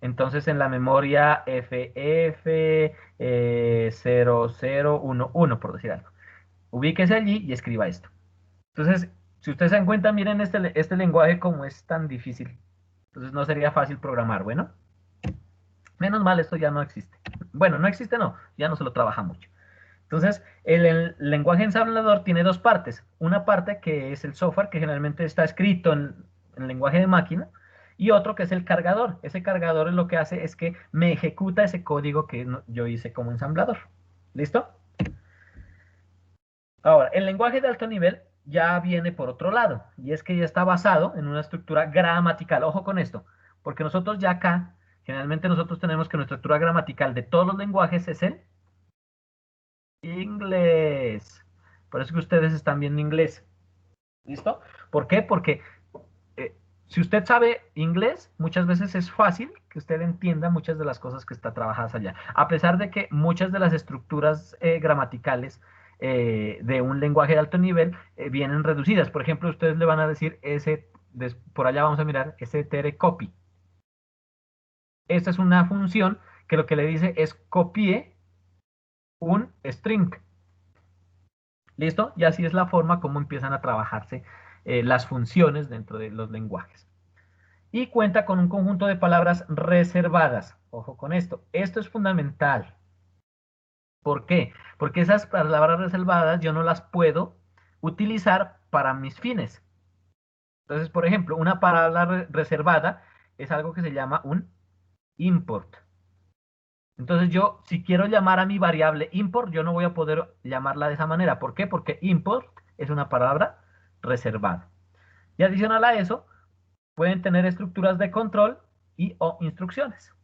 [SPEAKER 1] entonces en la memoria FF 0011, por decir algo. Ubíquese allí y escriba esto. Entonces, si ustedes se dan cuenta, miren este lenguaje como es tan difícil. Entonces no sería fácil programar, bueno. Menos mal, esto ya no existe. Bueno, no existe, no, ya no se lo trabaja mucho. Entonces, el lenguaje ensamblador tiene dos partes. Una parte que es el software, que generalmente está escrito en lenguaje de máquina, y otro que es el cargador. Ese cargador lo que hace es que me ejecuta ese código que yo hice como ensamblador. ¿Listo? Ahora, el lenguaje de alto nivel ya viene por otro lado, y es que ya está basado en una estructura gramatical. Ojo con esto, porque nosotros ya acá, generalmente nosotros tenemos que nuestra estructura gramatical de todos los lenguajes es el inglés. Por eso que ustedes están viendo inglés. ¿Listo? ¿Por qué? Porque si usted sabe inglés, muchas veces es fácil que usted entienda muchas de las cosas que está trabajadas allá. A pesar de que muchas de las estructuras gramaticales de un lenguaje de alto nivel vienen reducidas. Por ejemplo, ustedes le van a decir por allá vamos a mirar, str copy. Esta es una función que lo que le dice es copie un string. ¿Listo? Y así es la forma como empiezan a trabajarse las funciones dentro de los lenguajes. Y cuenta con un conjunto de palabras reservadas. Ojo con esto. Esto es fundamental. ¿Por qué? Porque esas palabras reservadas yo no las puedo utilizar para mis fines. Entonces, por ejemplo, una palabra reservada es algo que se llama un import. Entonces yo, si quiero llamar a mi variable import, yo no voy a poder llamarla de esa manera. ¿Por qué? Porque import es una palabra reservada. Y adicional a eso, pueden tener estructuras de control y o instrucciones.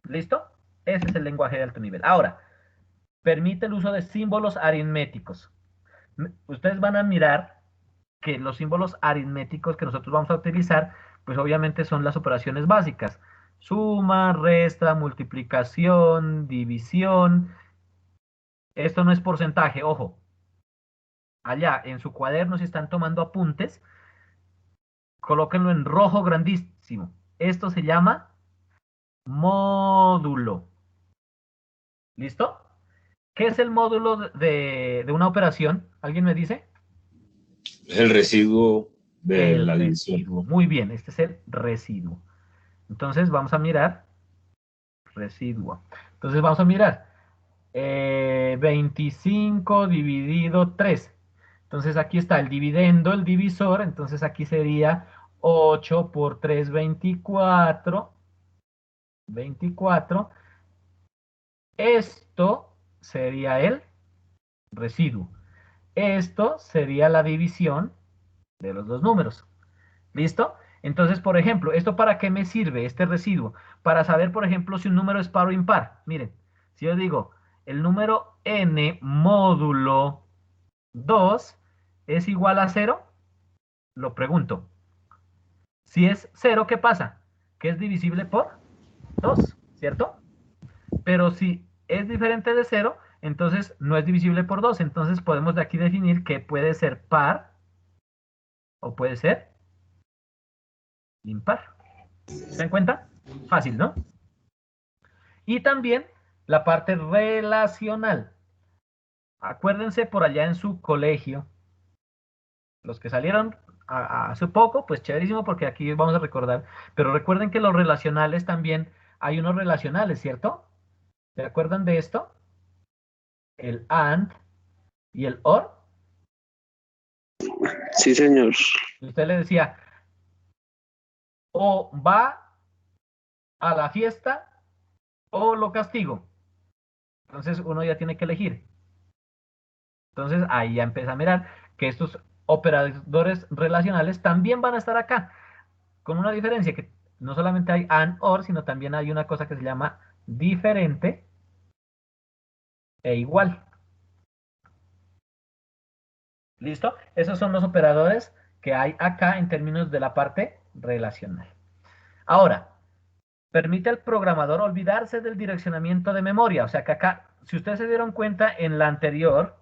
[SPEAKER 1] ¿Listo? Ese es el lenguaje de alto nivel. Ahora, permite el uso de símbolos aritméticos. Ustedes van a mirar que los símbolos aritméticos que nosotros vamos a utilizar, pues obviamente son las operaciones básicas. Suma, resta, multiplicación, división. Esto no es porcentaje, ojo. Allá en su cuaderno, si están tomando apuntes, colóquenlo en rojo grandísimo. Esto se llama módulo. ¿Listo? ¿Qué es el módulo de una operación? ¿Alguien me dice?
[SPEAKER 11] El residuo de la división.
[SPEAKER 1] Muy bien, este es el residuo. Entonces vamos a mirar residuo. Entonces vamos a mirar 25 dividido 3. Entonces aquí está el dividendo, el divisor. Entonces aquí sería 8 por 3, 24. 24. Esto sería el residuo. Esto sería la división de los dos números. ¿Listo? Entonces, por ejemplo, ¿esto para qué me sirve, este residuo? Para saber, por ejemplo, si un número es par o impar. Miren, si yo digo, el número n módulo 2 es igual a 0, lo pregunto. Si es 0, ¿qué pasa? Que es divisible por 2, ¿cierto? Pero si es diferente de 0, entonces no es divisible por 2. Entonces podemos de aquí definir que puede ser par o puede ser impar. ¿Se dan cuenta? Fácil, ¿no? Y también la parte relacional. Acuérdense por allá en su colegio, los que salieron hace poco, pues chéverísimo porque aquí vamos a recordar. Pero recuerden que los relacionales también, hay unos relacionales, ¿cierto? ¿Se acuerdan de esto? El AND y el OR.
[SPEAKER 14] Sí, señor.
[SPEAKER 1] Usted le decía, o va a la fiesta o lo castigo. Entonces uno ya tiene que elegir. Entonces ahí ya empieza a mirar que estos operadores relacionales también van a estar acá, con una diferencia que no solamente hay AND, OR, sino también hay una cosa que se llama diferente e igual. ¿Listo? Esos son los operadores que hay acá en términos de la parte relacional. Ahora, permite al programador olvidarse del direccionamiento de memoria. O sea que acá, si ustedes se dieron cuenta en la anterior,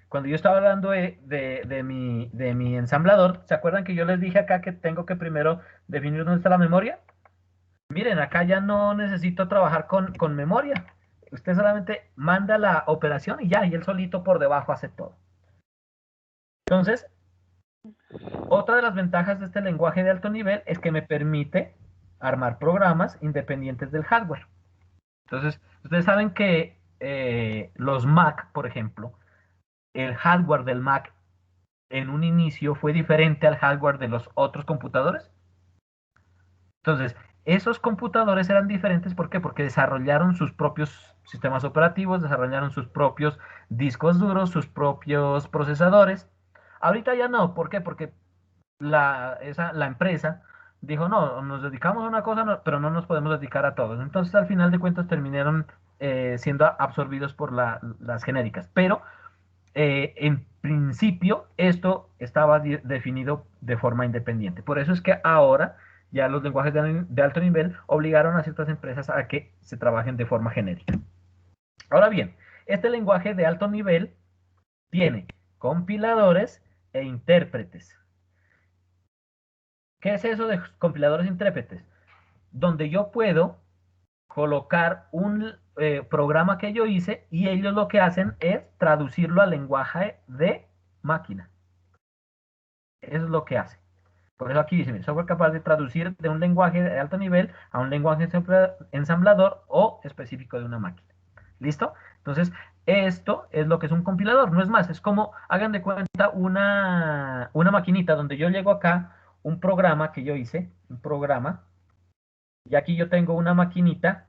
[SPEAKER 1] cuando yo estaba hablando de mi ensamblador, ¿se acuerdan que yo les dije acá que tengo que primero definir dónde está la memoria? Miren, acá ya no necesito trabajar con memoria. Usted solamente manda la operación y ya, y él solito por debajo hace todo. Entonces, otra de las ventajas de este lenguaje de alto nivel es que me permite armar programas independientes del hardware. Entonces, ustedes saben que los Mac, por ejemplo, el hardware del Mac en un inicio fue diferente al hardware de los otros computadores. Entonces, esos computadores eran diferentes, ¿por qué? Porque desarrollaron sus propios sistemas operativos, desarrollaron sus propios discos duros, sus propios procesadores. Ahorita ya no, ¿por qué? Porque la empresa dijo, no, nos dedicamos a una cosa, pero no nos podemos dedicar a todos. Entonces, al final de cuentas, terminaron siendo absorbidos por las genéricas. Pero, en principio, esto estaba definido de forma independiente. Por eso es que ahora ya los lenguajes de alto nivel obligaron a ciertas empresas a que se trabajen de forma genérica. Ahora bien, este lenguaje de alto nivel tiene compiladores e intérpretes. ¿Qué es eso de compiladores e intérpretes? Donde yo puedo colocar un programa que yo hice y ellos lo que hacen es traducirlo al lenguaje de máquina. Eso es lo que hace. Por eso aquí dice, software capaz de traducir de un lenguaje de alto nivel a un lenguaje ensamblador o específico de una máquina. ¿Listo? Entonces, esto es lo que es un compilador. No es más, es como, hagan de cuenta, una maquinita donde yo llego acá, un programa que yo hice, un programa, y aquí yo tengo una maquinita,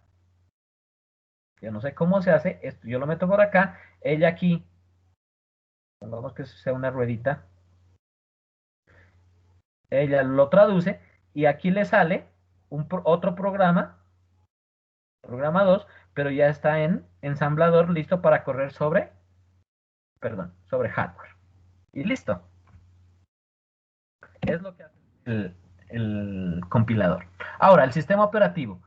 [SPEAKER 1] yo no sé cómo se hace, esto yo lo meto por acá, ella aquí, pongamos que sea una ruedita, ella lo traduce y aquí le sale otro programa 2, pero ya está en ensamblador listo para correr sobre hardware. Y listo. Es lo que hace el compilador. Ahora, el sistema operativo.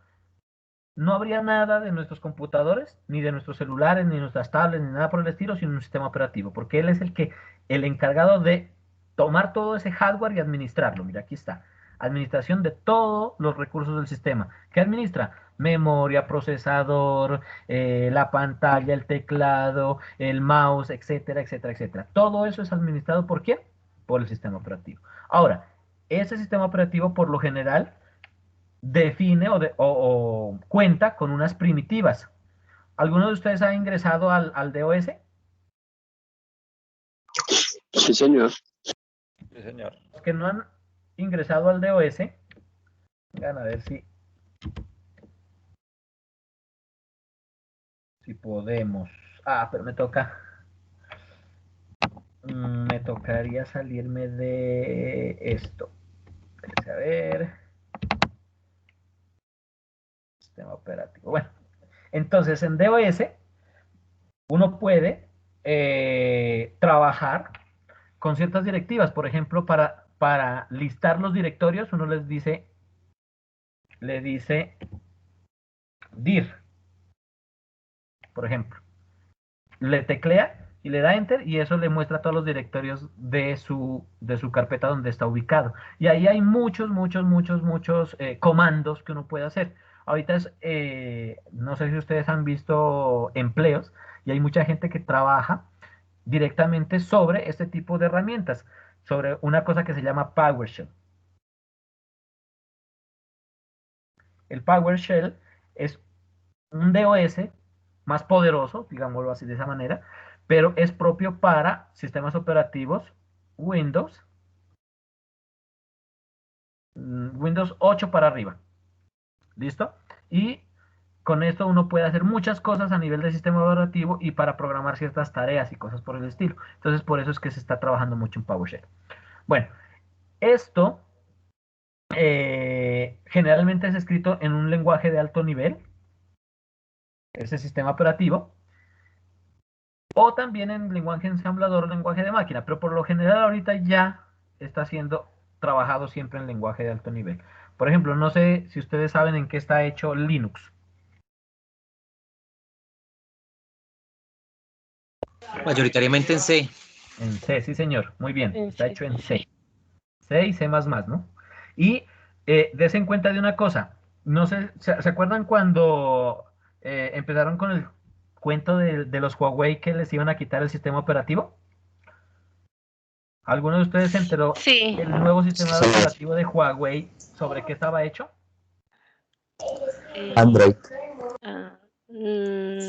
[SPEAKER 1] No habría nada de nuestros computadores, ni de nuestros celulares, ni nuestras tablets, ni nada por el estilo, sin un sistema operativo, porque él es el encargado de tomar todo ese hardware y administrarlo. Mira, aquí está. Administración de todos los recursos del sistema. ¿Qué administra? Memoria, procesador, la pantalla, el teclado, el mouse, etcétera, etcétera, etcétera. Todo eso es administrado ¿por quién? Por el sistema operativo. Ahora, ese sistema operativo por lo general define o cuenta con unas primitivas. ¿Alguno de ustedes ha ingresado al DOS?
[SPEAKER 14] Sí, señor.
[SPEAKER 8] Sí, señor.
[SPEAKER 1] Los que no han ingresado al DOS, vengan a ver si podemos. Pero me tocaría salirme de esto. A ver. Sistema operativo. Bueno, entonces en DOS uno puede trabajar con ciertas directivas. Por ejemplo, para listar los directorios, uno le dice dir, por ejemplo. Le teclea y le da enter y eso le muestra todos los directorios de su carpeta donde está ubicado. Y ahí hay muchos comandos que uno puede hacer. Ahorita no sé si ustedes han visto empleos y hay mucha gente que trabaja directamente sobre este tipo de herramientas, sobre una cosa que se llama PowerShell. El PowerShell es un DOS más poderoso, digámoslo así de esa manera, pero es propio para sistemas operativos Windows 8 para arriba. ¿Listo? Y con esto uno puede hacer muchas cosas a nivel del sistema operativo y para programar ciertas tareas y cosas por el estilo. Entonces, por eso es que se está trabajando mucho en PowerShell. Bueno, esto generalmente es escrito en un lenguaje de alto nivel, ese sistema operativo, o también en lenguaje ensamblador o lenguaje de máquina, pero por lo general ahorita ya está siendo trabajado siempre en lenguaje de alto nivel. Por ejemplo, no sé si ustedes saben en qué está hecho Linux.
[SPEAKER 9] Mayoritariamente en C.
[SPEAKER 1] En C, sí señor, muy bien, está
[SPEAKER 4] Sí.
[SPEAKER 1] hecho en C. C y C++, ¿no? Y des en cuenta de una cosa, no sé, ¿se acuerdan cuando empezaron con el cuento de los Huawei que les iban a quitar el sistema operativo? ¿Alguno de ustedes se enteró
[SPEAKER 4] Sí.
[SPEAKER 1] el nuevo sistema operativo de Huawei sobre qué estaba hecho?
[SPEAKER 11] Android.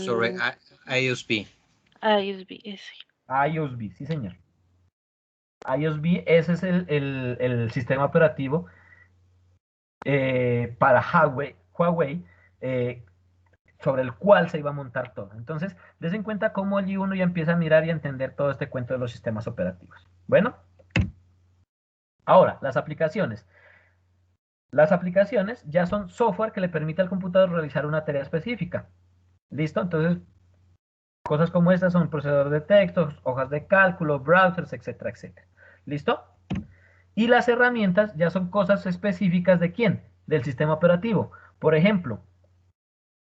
[SPEAKER 9] Sobre IOSP.
[SPEAKER 4] ISB, ese.
[SPEAKER 1] iOSB, sí señor. iOSB, ese es el sistema operativo para Huawei sobre el cual se iba a montar todo. Entonces, des en cuenta cómo allí uno ya empieza a mirar y a entender todo este cuento de los sistemas operativos. Bueno, ahora, las aplicaciones. Las aplicaciones ya son software que le permite al computador realizar una tarea específica. ¿Listo? Entonces, cosas como estas son procesador de textos, hojas de cálculo, browsers, etcétera, etcétera. ¿Listo? Y las herramientas ya son cosas específicas de quién? Del sistema operativo. Por ejemplo,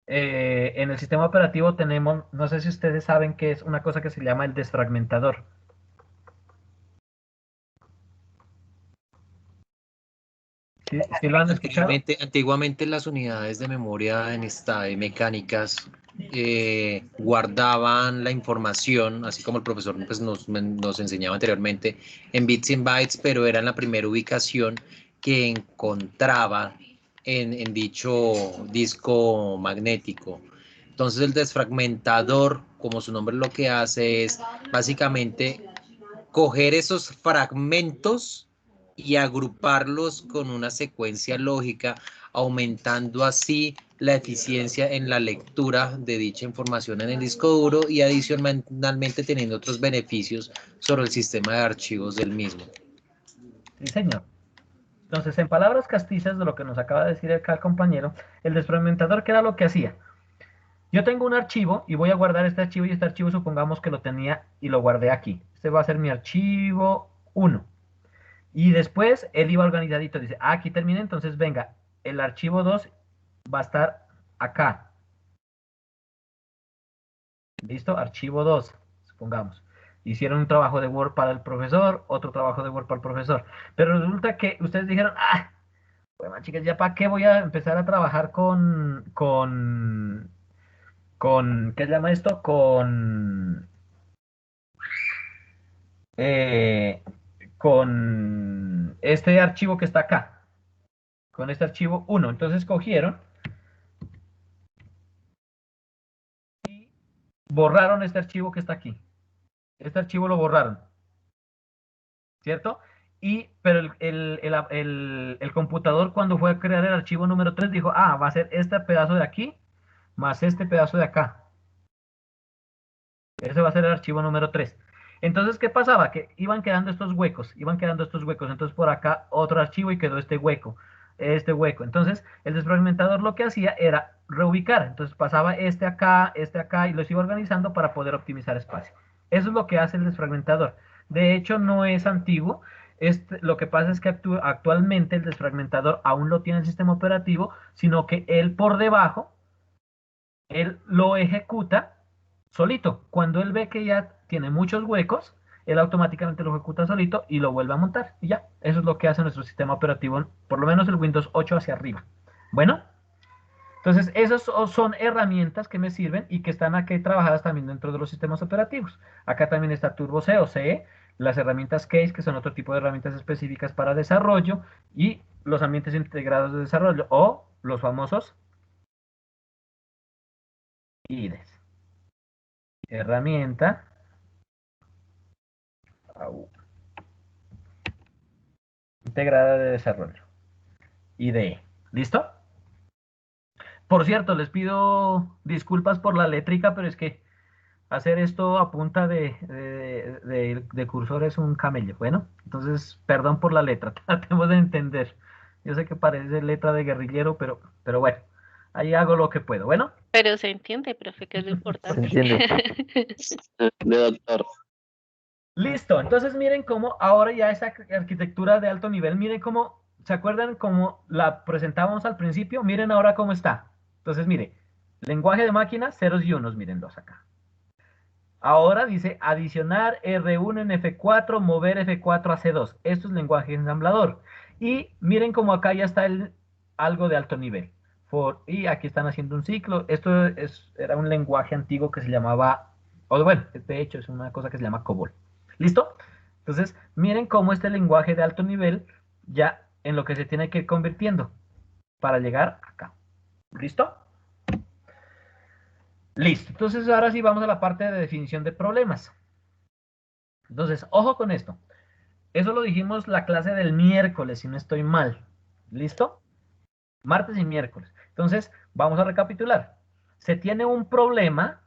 [SPEAKER 1] en el sistema operativo tenemos, no sé si ustedes saben qué es una cosa que se llama el desfragmentador. ¿Sí lo han escuchado?
[SPEAKER 9] Antiguamente las unidades de memoria en mecánicas guardaban la información, así como el profesor pues, nos enseñaba anteriormente, en bits y en bytes, pero era en la primera ubicación que encontraba en dicho disco magnético. Entonces el desfragmentador, como su nombre lo que hace es básicamente coger esos fragmentos y agruparlos con una secuencia lógica, aumentando así la eficiencia en la lectura de dicha información en el disco duro y adicionalmente teniendo otros beneficios sobre el sistema de archivos del mismo.
[SPEAKER 1] Sí, señor. Entonces, en palabras castizas de lo que nos acaba de decir acá el compañero, el desfragmentador, ¿qué era lo que hacía? Yo tengo un archivo y voy a guardar este archivo y este archivo supongamos que lo tenía y lo guardé aquí. Este va a ser mi archivo 1. Y después él iba organizadito, dice, aquí terminé, entonces venga, el archivo 2 va a estar acá. ¿Listo? Archivo 2, supongamos. Hicieron un trabajo de Word para el profesor, otro trabajo de Word para el profesor. Pero resulta que ustedes dijeron, bueno, chicas, ¿ya para qué voy a empezar a trabajar ¿qué se llama esto? Con este archivo que está acá, con este archivo 1. Entonces cogieron y borraron este archivo que está aquí. Este archivo lo borraron, ¿cierto? Pero el computador cuando fue a crear el archivo número 3 dijo, va a ser este pedazo de aquí más este pedazo de acá. Ese va a ser el archivo número 3. Entonces, ¿qué pasaba? Que iban quedando estos huecos. Entonces, por acá otro archivo y quedó este hueco. Entonces, el desfragmentador lo que hacía era reubicar. Entonces, pasaba este acá, y los iba organizando para poder optimizar espacio. Eso es lo que hace el desfragmentador. De hecho, no es antiguo. Lo que pasa es que actualmente el desfragmentador aún lo tiene el sistema operativo, sino que él por debajo, él lo ejecuta solito. Cuando él ve que ya tiene muchos huecos, él automáticamente lo ejecuta solito y lo vuelve a montar. Y ya, eso es lo que hace nuestro sistema operativo, por lo menos el Windows 8 hacia arriba. Bueno, entonces esas son herramientas que me sirven y que están aquí trabajadas también dentro de los sistemas operativos. Acá también está Turbo C o C, las herramientas Case, que son otro tipo de herramientas específicas para desarrollo, y los ambientes integrados de desarrollo, o los famosos IDEs. Herramienta integrada de desarrollo, IDE. ¿Listo? Por cierto, les pido disculpas por la létrica, pero es que hacer esto a punta de cursor es un camello. Bueno, entonces, perdón por la letra, tratemos de entender. Yo sé que parece letra de guerrillero, pero bueno, ahí hago lo que puedo. Bueno.
[SPEAKER 4] Pero se entiende, profe, que es lo importante.
[SPEAKER 7] Se entiende.
[SPEAKER 6] De doctor.
[SPEAKER 1] Listo, entonces miren cómo ahora ya esa arquitectura de alto nivel, miren cómo, ¿se acuerdan cómo la presentábamos al principio? Miren ahora cómo está. Entonces, mire, lenguaje de máquina, ceros y unos, mírenlos acá. Ahora dice adicionar R1 en F4, mover F4 a C2. Esto es lenguaje ensamblador. Y miren cómo acá ya está algo de alto nivel. Y aquí están haciendo un ciclo. Esto era un lenguaje antiguo que se llamaba, o bueno, de hecho es una cosa que se llama COBOL. ¿Listo? Entonces, miren cómo este lenguaje de alto nivel ya en lo que se tiene que ir convirtiendo para llegar acá. ¿Listo? Listo. Entonces, ahora sí vamos a la parte de definición de problemas. Entonces, ojo con esto. Eso lo dijimos la clase del miércoles, si no estoy mal. ¿Listo? Martes y miércoles. Entonces, vamos a recapitular. Se tiene un problema,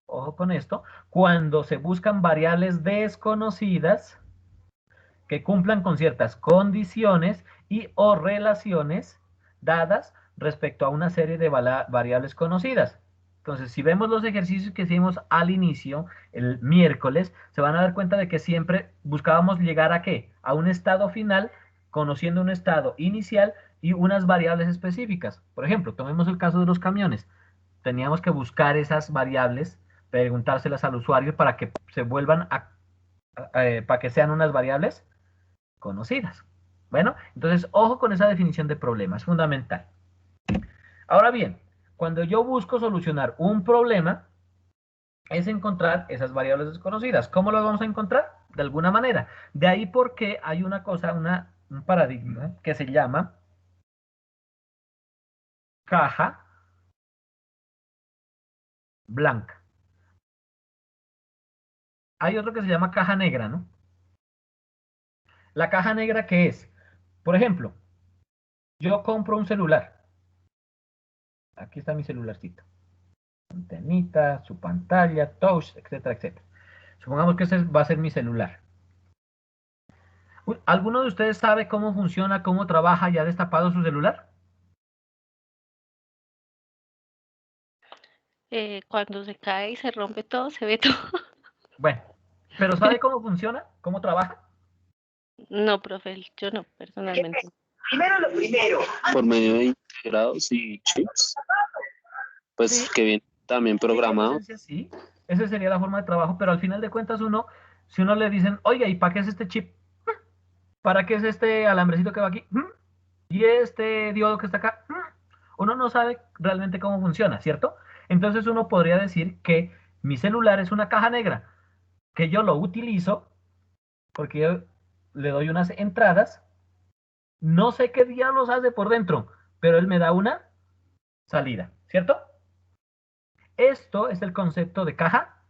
[SPEAKER 1] ojo con esto, cuando se buscan variables desconocidas que cumplan con ciertas condiciones y o relaciones dadas respecto a una serie de variables conocidas. Entonces, si vemos los ejercicios que hicimos al inicio, el miércoles, se van a dar cuenta de que siempre buscábamos llegar a ¿qué? A un estado final, conociendo un estado inicial y unas variables específicas. Por ejemplo, tomemos el caso de los camiones. Teníamos que buscar esas variables, preguntárselas al usuario para que se vuelvan para que sean unas variables conocidas. Bueno, entonces, ojo con esa definición de problema, es fundamental. Ahora bien, cuando yo busco solucionar un problema, es encontrar esas variables desconocidas. ¿Cómo las vamos a encontrar? De alguna manera. De ahí porque hay una cosa, un paradigma que se llama caja blanca. Hay otro que se llama caja negra, ¿no? La caja negra, ¿qué es? Por ejemplo, yo compro un celular. Aquí está mi celularcito. Antenita, su pantalla, touch, etcétera, etcétera. Supongamos que ese va a ser mi celular. ¿Alguno de ustedes sabe cómo funciona, cómo trabaja ya destapado su celular?
[SPEAKER 4] Cuando se cae y se rompe todo, se ve todo.
[SPEAKER 1] Bueno, ¿pero sabe cómo funciona? ¿Cómo trabaja?
[SPEAKER 4] No, profe, yo no, personalmente.
[SPEAKER 14] Primero lo primero.
[SPEAKER 15] Por medio de integrados y chips, pues
[SPEAKER 1] Sí.
[SPEAKER 15] que viene también programado.
[SPEAKER 1] Sí, esa sería la forma de trabajo, pero al final de cuentas si uno le dicen, oiga, ¿y para qué es este chip? ¿Para qué es este alambrecito que va aquí? ¿Y este diodo que está acá? Uno no sabe realmente cómo funciona, ¿cierto? Entonces uno podría decir que mi celular es una caja negra, que yo lo utilizo porque yo le doy unas entradas, no sé qué diablos hace por dentro, pero él me da una salida, ¿cierto? Esto es el concepto de caja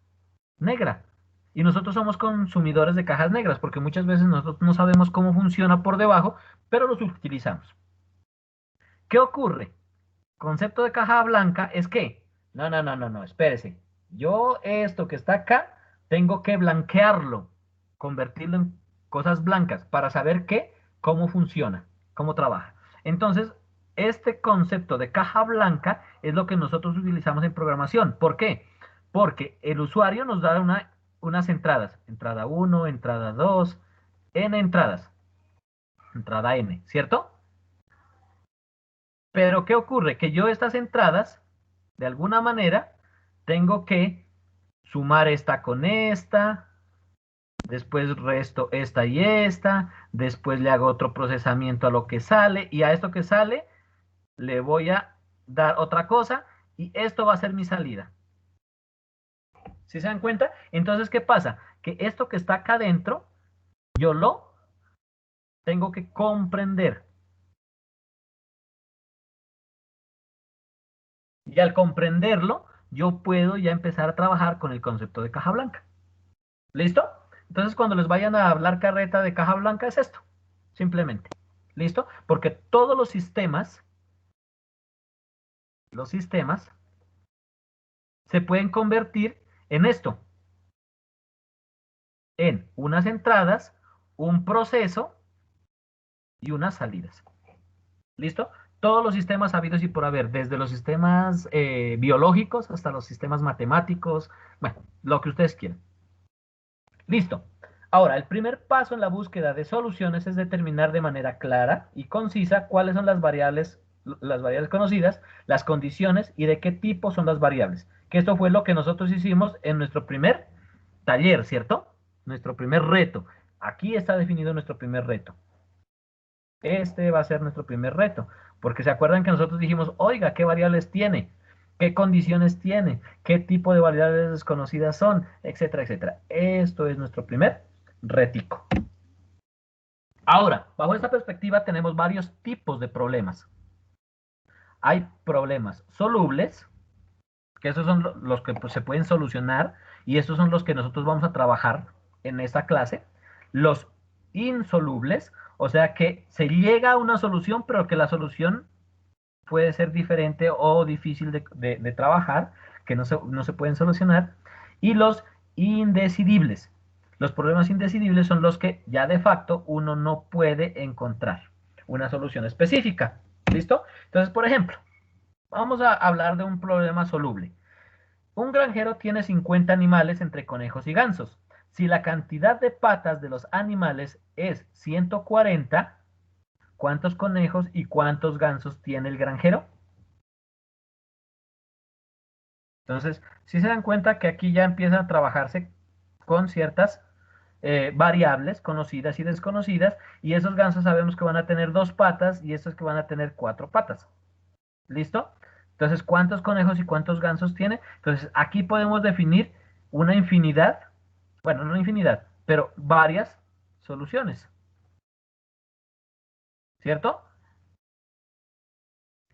[SPEAKER 1] negra. Y nosotros somos consumidores de cajas negras, porque muchas veces nosotros no sabemos cómo funciona por debajo, pero los utilizamos. ¿Qué ocurre? Concepto de caja blanca es que, no, espérese. Yo esto que está acá, tengo que blanquearlo, convertirlo en cosas blancas para saber cómo funciona, cómo trabaja. Entonces, este concepto de caja blanca es lo que nosotros utilizamos en programación. ¿Por qué? Porque el usuario nos da unas entradas. Entrada 1, entrada 2, n entradas. Entrada n, ¿cierto? Pero ¿qué ocurre? Que yo estas entradas, de alguna manera, tengo que sumar esta con esta, después resto esta y esta, después le hago otro procesamiento a lo que sale, y a esto que sale le voy a dar otra cosa, y esto va a ser mi salida. ¿Sí se dan cuenta? Entonces, ¿qué pasa? Que esto que está acá adentro, yo lo tengo que comprender. Y al comprenderlo, yo puedo ya empezar a trabajar con el concepto de caja blanca. ¿Listo? Entonces, cuando les vayan a hablar carreta de caja blanca, es esto. Simplemente. ¿Listo? Porque todos los sistemas se pueden convertir en esto. En unas entradas, un proceso y unas salidas. ¿Listo? Todos los sistemas habidos y por haber, desde los sistemas biológicos hasta los sistemas matemáticos, bueno, lo que ustedes quieran. Listo. Ahora, el primer paso en la búsqueda de soluciones es determinar de manera clara y concisa cuáles son las variables conocidas, las condiciones y de qué tipo son las variables. Que esto fue lo que nosotros hicimos en nuestro primer taller, ¿cierto? Nuestro primer reto. Aquí está definido nuestro primer reto. Este va a ser nuestro primer reto. Porque se acuerdan que nosotros dijimos, oiga, ¿qué variables tiene? ¿Qué condiciones tiene? ¿Qué tipo de variables desconocidas son? Etcétera, etcétera. Esto es nuestro primer retico. Ahora, bajo esta perspectiva tenemos varios tipos de problemas. Hay problemas solubles, que esos son los que pues, se pueden solucionar, y estos son los que nosotros vamos a trabajar en esta clase. Los insolubles, o sea que se llega a una solución, pero que la solución puede ser diferente o difícil de trabajar, que no se pueden solucionar. Y los indecidibles. Los problemas indecidibles son los que ya de facto uno no puede encontrar una solución específica. ¿Listo? Entonces, por ejemplo, vamos a hablar de un problema soluble. Un granjero tiene 50 animales entre conejos y gansos. Si la cantidad de patas de los animales es 140, ¿cuántos conejos y cuántos gansos tiene el granjero? Entonces, si se dan cuenta que aquí ya empieza a trabajarse con ciertas variables conocidas y desconocidas, y esos gansos sabemos que van a tener 2 patas y estos que van a tener 4 patas. ¿Listo? Entonces, ¿cuántos conejos y cuántos gansos tiene? Entonces, aquí podemos definir una infinidad, bueno, no infinidad, pero varias soluciones. ¿Cierto?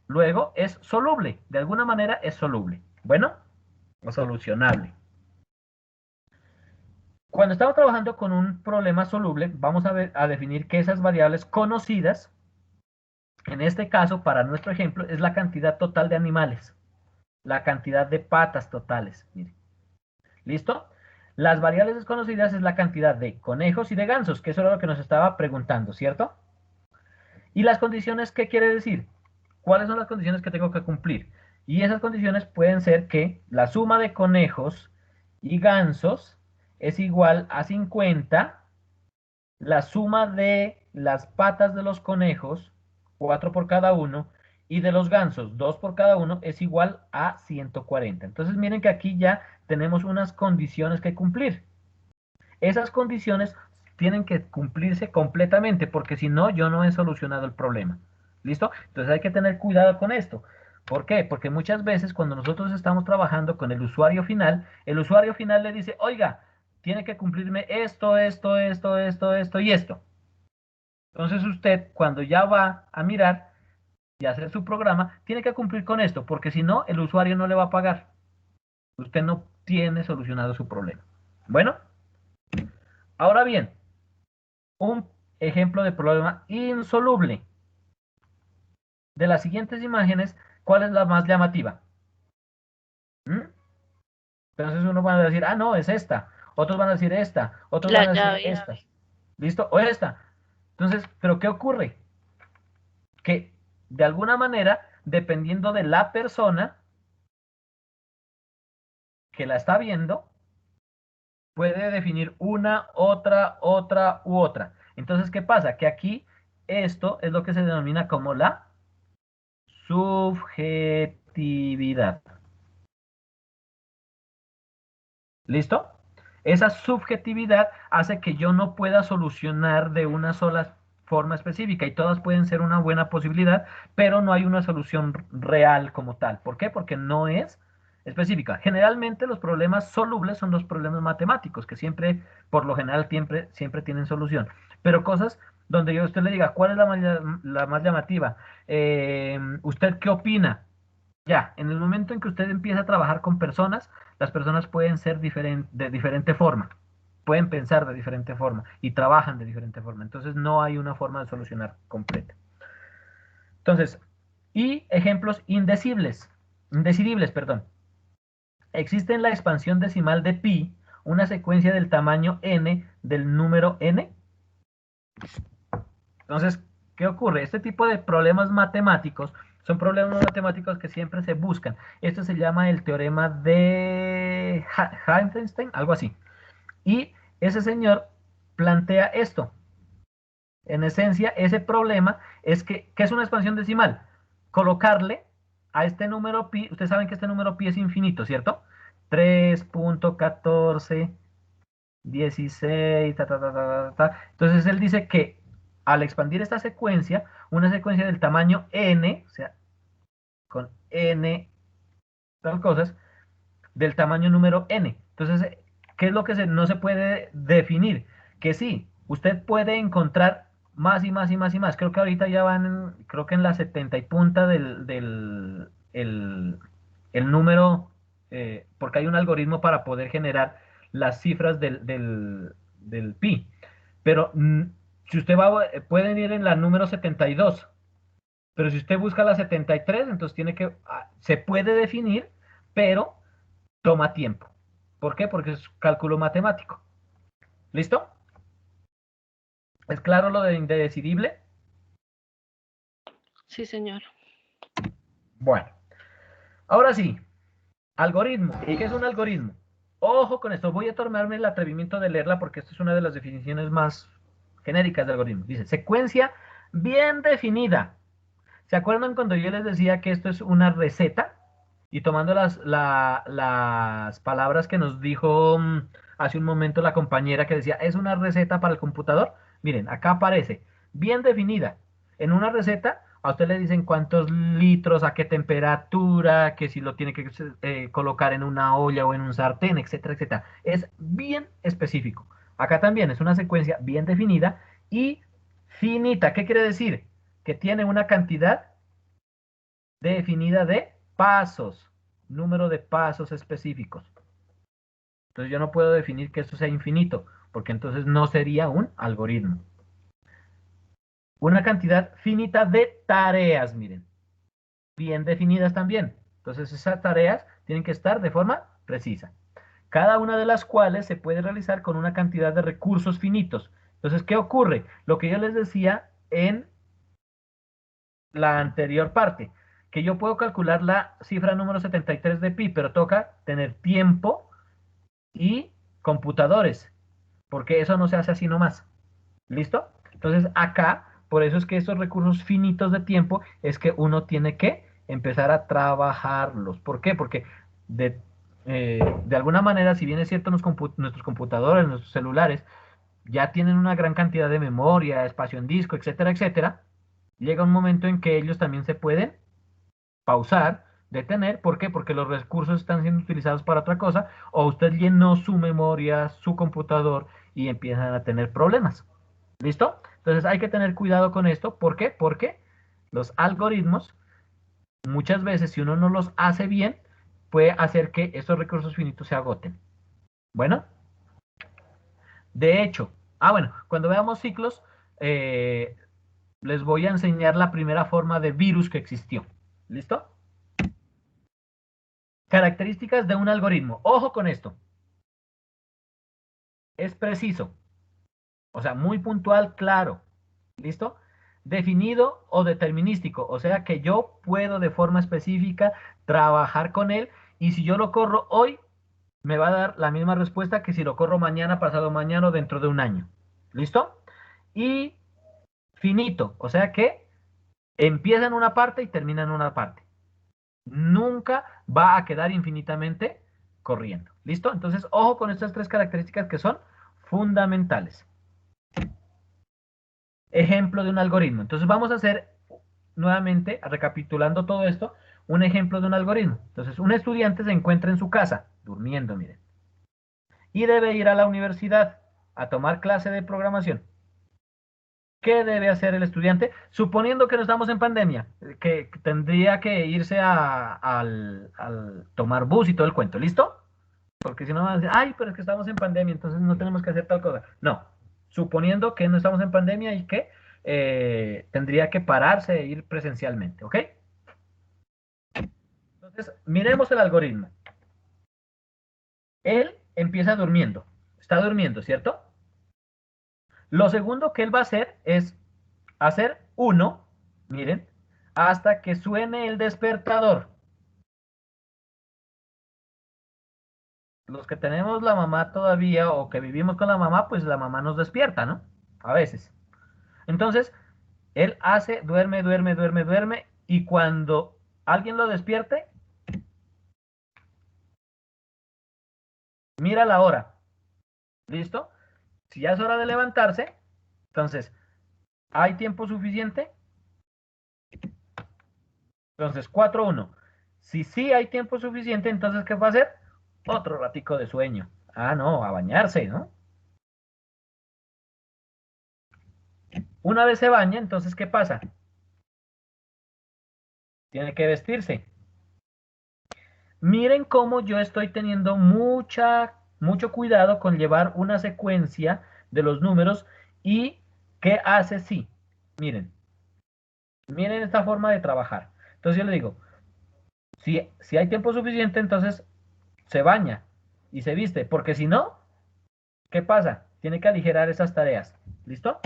[SPEAKER 1] Luego, es soluble. De alguna manera es soluble. Bueno, o solucionable. Cuando estamos trabajando con un problema soluble, vamos a definir que esas variables conocidas, en este caso, para nuestro ejemplo, es la cantidad total de animales, la cantidad de patas totales. Miren. ¿Listo? Las variables desconocidas es la cantidad de conejos y de gansos, que eso era lo que nos estaba preguntando, ¿cierto? Y las condiciones, ¿qué quiere decir? ¿Cuáles son las condiciones que tengo que cumplir? Y esas condiciones pueden ser que la suma de conejos y gansos es igual a 50, la suma de las patas de los conejos, 4 por cada uno, y de los gansos, 2 por cada uno, es igual a 140. Entonces miren que aquí ya tenemos unas condiciones que cumplir. Esas condiciones tienen que cumplirse completamente, porque si no, yo no he solucionado el problema. ¿Listo? Entonces hay que tener cuidado con esto. ¿Por qué? Porque muchas veces cuando nosotros estamos trabajando con el usuario final le dice, oiga, tiene que cumplirme esto y esto. Entonces usted, cuando ya va a mirar y hacer su programa, tiene que cumplir con esto, porque si no, el usuario no le va a pagar. Usted no tiene solucionado su problema. Bueno, ahora bien, un ejemplo de problema insoluble. De las siguientes imágenes, ¿cuál es la más llamativa? Entonces uno va a decir, ah, no, es esta. Otros van a decir esta. Otros van a decir esta. ¿Listo? O esta. Entonces, ¿pero qué ocurre? Que de alguna manera, dependiendo de la persona que la está viendo, puede definir una, otra u otra. Entonces, ¿qué pasa? Que aquí esto es lo que se denomina como la subjetividad. ¿Listo? Esa subjetividad hace que yo no pueda solucionar de una sola forma específica y todas pueden ser una buena posibilidad, pero no hay una solución real como tal. ¿Por qué? Porque no es específica. Generalmente los problemas solubles son los problemas matemáticos, que siempre, por lo general, siempre tienen solución. Pero cosas donde yo a usted le diga, ¿cuál es la más llamativa? ¿Usted qué opina? Ya, en el momento en que usted empieza a trabajar con personas, las personas pueden ser de diferente forma, pueden pensar de diferente forma y trabajan de diferente forma. Entonces no hay una forma de solucionar completa. Entonces, y ejemplos indecidibles, perdón. Existe en la expansión decimal de pi una secuencia del tamaño n del número n. Entonces, ¿qué ocurre? Este tipo de problemas matemáticos son problemas matemáticos que siempre se buscan. Esto se llama el teorema de Einstein, algo así. Y ese señor plantea esto. En esencia, ese problema es que, ¿qué es una expansión decimal? Colocarle a este número pi, ustedes saben que este número pi es infinito, ¿cierto? 3.1416, ta, ta, ta, ta, ta. Entonces él dice que al expandir esta secuencia, una secuencia del tamaño n, o sea, con n tal cosas, del tamaño número n. Entonces, ¿qué es lo que no se puede definir? Que sí, usted puede encontrar más y más y más y más. Creo que ahorita ya van, creo que en la 70 y punta el número, porque hay un algoritmo para poder generar las cifras del pi. Pero si usted va, pueden ir en la número 72, pero si usted busca la 73, entonces tiene que, se puede definir, pero toma tiempo. ¿Por qué? Porque es cálculo matemático. ¿Listo? ¿Es claro lo de indecidible?
[SPEAKER 4] Sí, señor.
[SPEAKER 1] Bueno, ahora sí, algoritmo. ¿Qué es un algoritmo? Ojo con esto, voy a tomarme el atrevimiento de leerla porque esta es una de las definiciones más genéricas de algoritmo. Dice, secuencia bien definida. ¿Se acuerdan cuando yo les decía que esto es una receta? Y tomando las palabras que nos dijo hace un momento la compañera que decía, es una receta para el computador. Miren, acá aparece, bien definida. En una receta, a usted le dicen cuántos litros, a qué temperatura, que si lo tiene que colocar en una olla o en un sartén, etcétera, etcétera. Es bien específico. Acá también es una secuencia bien definida y finita. ¿Qué quiere decir? Que tiene una cantidad definida de pasos, número de pasos específicos. Entonces yo no puedo definir que esto sea infinito, porque entonces no sería un algoritmo. Una cantidad finita de tareas, miren, bien definidas también. Entonces esas tareas tienen que estar de forma precisa, cada una de las cuales se puede realizar con una cantidad de recursos finitos. Entonces, ¿qué ocurre? Lo que yo les decía en la anterior parte, que yo puedo calcular la cifra número 73 de pi, pero toca tener tiempo y computadores, porque eso no se hace así nomás. ¿Listo? Entonces acá, por eso es que esos recursos finitos de tiempo es que uno tiene que empezar a trabajarlos. ¿Por qué? Porque de alguna manera, si bien es cierto, nuestros computadores, nuestros celulares, ya tienen una gran cantidad de memoria, espacio en disco, etcétera, etcétera, llega un momento en que ellos también se pueden pausar, detener. ¿Por qué? Porque los recursos están siendo utilizados para otra cosa, o usted llenó su memoria, su computador, y empiezan a tener problemas. ¿Listo? Entonces hay que tener cuidado con esto. ¿Por qué? Porque los algoritmos, muchas veces, si uno no los hace bien, puede hacer que estos recursos finitos se agoten. Bueno, de hecho, bueno, cuando veamos ciclos, les voy a enseñar la primera forma de virus que existió. ¿Listo? Características de un algoritmo. Ojo con esto. Es preciso. O sea, muy puntual, claro. ¿Listo? Definido o determinístico. O sea que yo puedo de forma específica trabajar con él, y si yo lo corro hoy, me va a dar la misma respuesta que si lo corro mañana, pasado mañana o dentro de un año. ¿Listo? Y finito. O sea que empieza en una parte y termina en una parte. Nunca va a quedar infinitamente corriendo. ¿Listo? Entonces, ojo con estas tres características que son fundamentales. Ejemplo de un algoritmo. Entonces, vamos a hacer nuevamente, recapitulando todo esto, un ejemplo de un algoritmo. Entonces, un estudiante se encuentra en su casa, durmiendo, miren, y debe ir a la universidad a tomar clase de programación. ¿Qué debe hacer el estudiante? Suponiendo que no estamos en pandemia, que tendría que irse al tomar bus y todo el cuento, ¿listo? Porque si no van a decir, ay, pero es que estamos en pandemia, entonces no tenemos que hacer tal cosa. No, suponiendo que no estamos en pandemia y que tendría que pararse e ir presencialmente, ¿ok? Entonces, miremos el algoritmo. Él empieza durmiendo, está durmiendo, ¿cierto? Lo segundo que él va a hacer es hacer 1, miren, hasta que suene el despertador. los que tenemos la mamá todavía o que vivimos con la mamá, pues la mamá nos despierta, ¿no? A veces. Entonces, él hace, duerme, duerme, duerme, duerme, y cuando alguien lo despierte, mira la hora. ¿Listo? Si ya es hora de levantarse, entonces, ¿hay tiempo suficiente? Entonces, 4-1. Si sí hay tiempo suficiente, entonces, ¿qué va a hacer? Otro ratico de sueño. Ah, no, a bañarse, ¿no? Una vez se baña, entonces, ¿qué pasa? Tiene que vestirse. Miren cómo yo estoy teniendo mucho cuidado con llevar una secuencia de los números y qué hace si. Miren esta forma de trabajar. Entonces yo le digo, si hay tiempo suficiente, entonces se baña y se viste, porque si no, ¿qué pasa? Tiene que aligerar esas tareas. ¿Listo?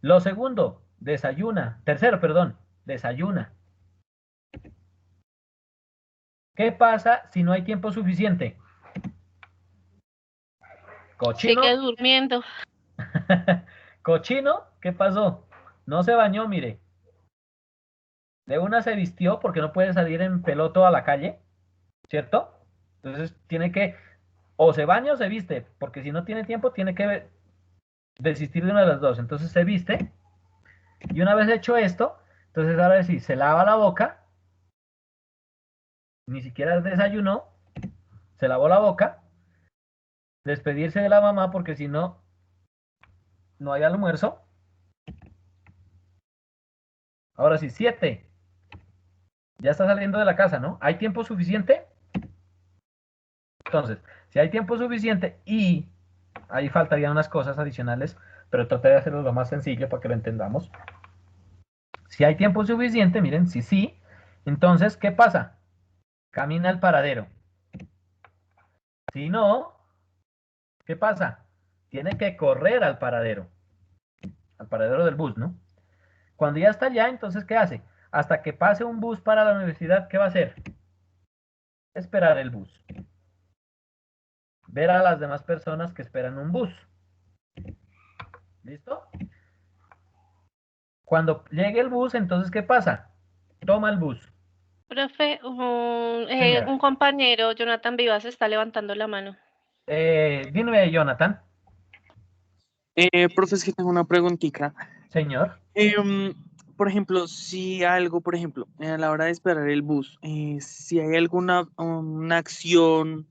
[SPEAKER 1] Lo segundo, tercero, perdón, desayuna. ¿Qué pasa si no hay tiempo suficiente? Cochino.
[SPEAKER 4] Sigue durmiendo.
[SPEAKER 1] Cochino, ¿qué pasó? No se bañó, mire. De una se vistió porque no puede salir en peloto a la calle, ¿cierto? Entonces tiene que, o se baña o se viste, porque si no tiene tiempo tiene que desistir de una de las dos. Entonces se viste, y una vez hecho esto, entonces ahora sí, se lava la boca, ni siquiera desayunó, se lavó la boca, despedirse de la mamá porque si no, no hay almuerzo. Ahora sí, 7. Ya está saliendo de la casa, ¿no? ¿Hay tiempo suficiente? Entonces, si hay tiempo suficiente y ahí faltarían unas cosas adicionales, pero traté de hacerlo lo más sencillo para que lo entendamos. Si hay tiempo suficiente, miren, si sí, entonces, ¿qué pasa? Camina al paradero. Si no, ¿qué pasa? Tiene que correr al paradero del bus, ¿no? Cuando ya está allá, entonces, ¿qué hace? Hasta que pase un bus para la universidad, ¿qué va a hacer? Esperar el bus. Ver a las demás personas que esperan un bus. ¿Listo? Cuando llegue el bus, entonces, ¿qué pasa? Toma el bus.
[SPEAKER 4] Profe,
[SPEAKER 1] Señora.
[SPEAKER 4] un compañero, Jonathan Vivas, está levantando la mano.
[SPEAKER 1] Dime, Jonathan.
[SPEAKER 14] Profe, es que tengo una preguntita.
[SPEAKER 1] Señor.
[SPEAKER 14] Por ejemplo, si algo, por ejemplo, a la hora de esperar el bus, si hay alguna una acción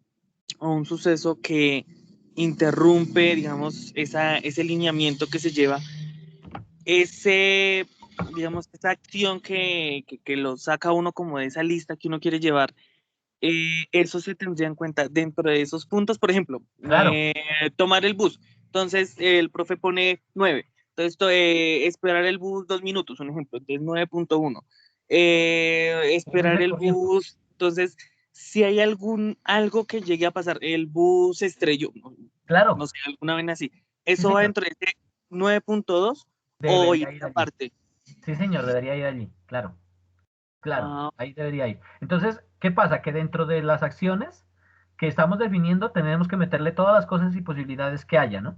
[SPEAKER 14] o un suceso que interrumpe, digamos, ese lineamiento que se lleva, digamos, esa acción que lo saca uno como de esa lista que uno quiere llevar, eso se tendría en cuenta dentro de esos puntos. Por ejemplo,
[SPEAKER 1] claro.
[SPEAKER 14] Tomar el bus. Entonces, el profe pone 9. Entonces, esperar el bus 2 minutos, un ejemplo. Entonces, 9.1. Esperar el bus. Entonces, si hay algo que llegue a pasar, el bus se estrelló.
[SPEAKER 1] Claro.
[SPEAKER 14] No sé, alguna vez así. ¿Eso va dentro de ese 9.2 o ir aparte?
[SPEAKER 1] Sí, señor, debería ir allí, claro. Claro, ahí debería ir. Entonces, ¿qué pasa? Que dentro de las acciones que estamos definiendo tenemos que meterle todas las cosas y posibilidades que haya, ¿no?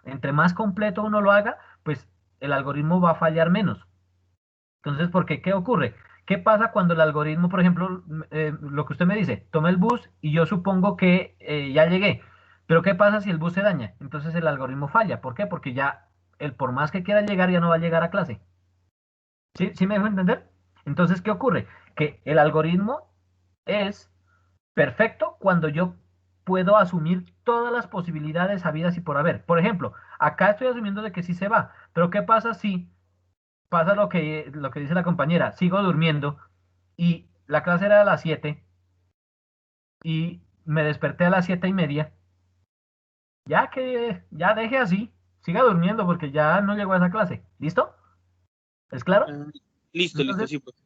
[SPEAKER 1] Entre más completo uno lo haga, pues el algoritmo va a fallar menos. Entonces, ¿por qué? ¿Qué ocurre? ¿Qué pasa cuando el algoritmo, por ejemplo, lo que usted me dice, toma el bus y yo supongo que ya llegué, pero ¿qué pasa si el bus se daña? Entonces el algoritmo falla. ¿Por qué? Porque ya, por más que quiera llegar, ya no va a llegar a clase. ¿Sí? ¿Sí me dejo entender? Entonces, ¿qué ocurre? Que el algoritmo es perfecto cuando yo puedo asumir todas las posibilidades habidas y por haber. Por ejemplo, acá estoy asumiendo de que sí se va, pero ¿qué pasa si pasa lo que dice la compañera? Sigo durmiendo y la clase era a las 7 y me desperté a las 7:30. Ya deje así, siga durmiendo porque ya no llegó a esa clase. ¿Listo? ¿Es claro?
[SPEAKER 14] Listo,
[SPEAKER 1] Entonces,
[SPEAKER 14] listo, sí.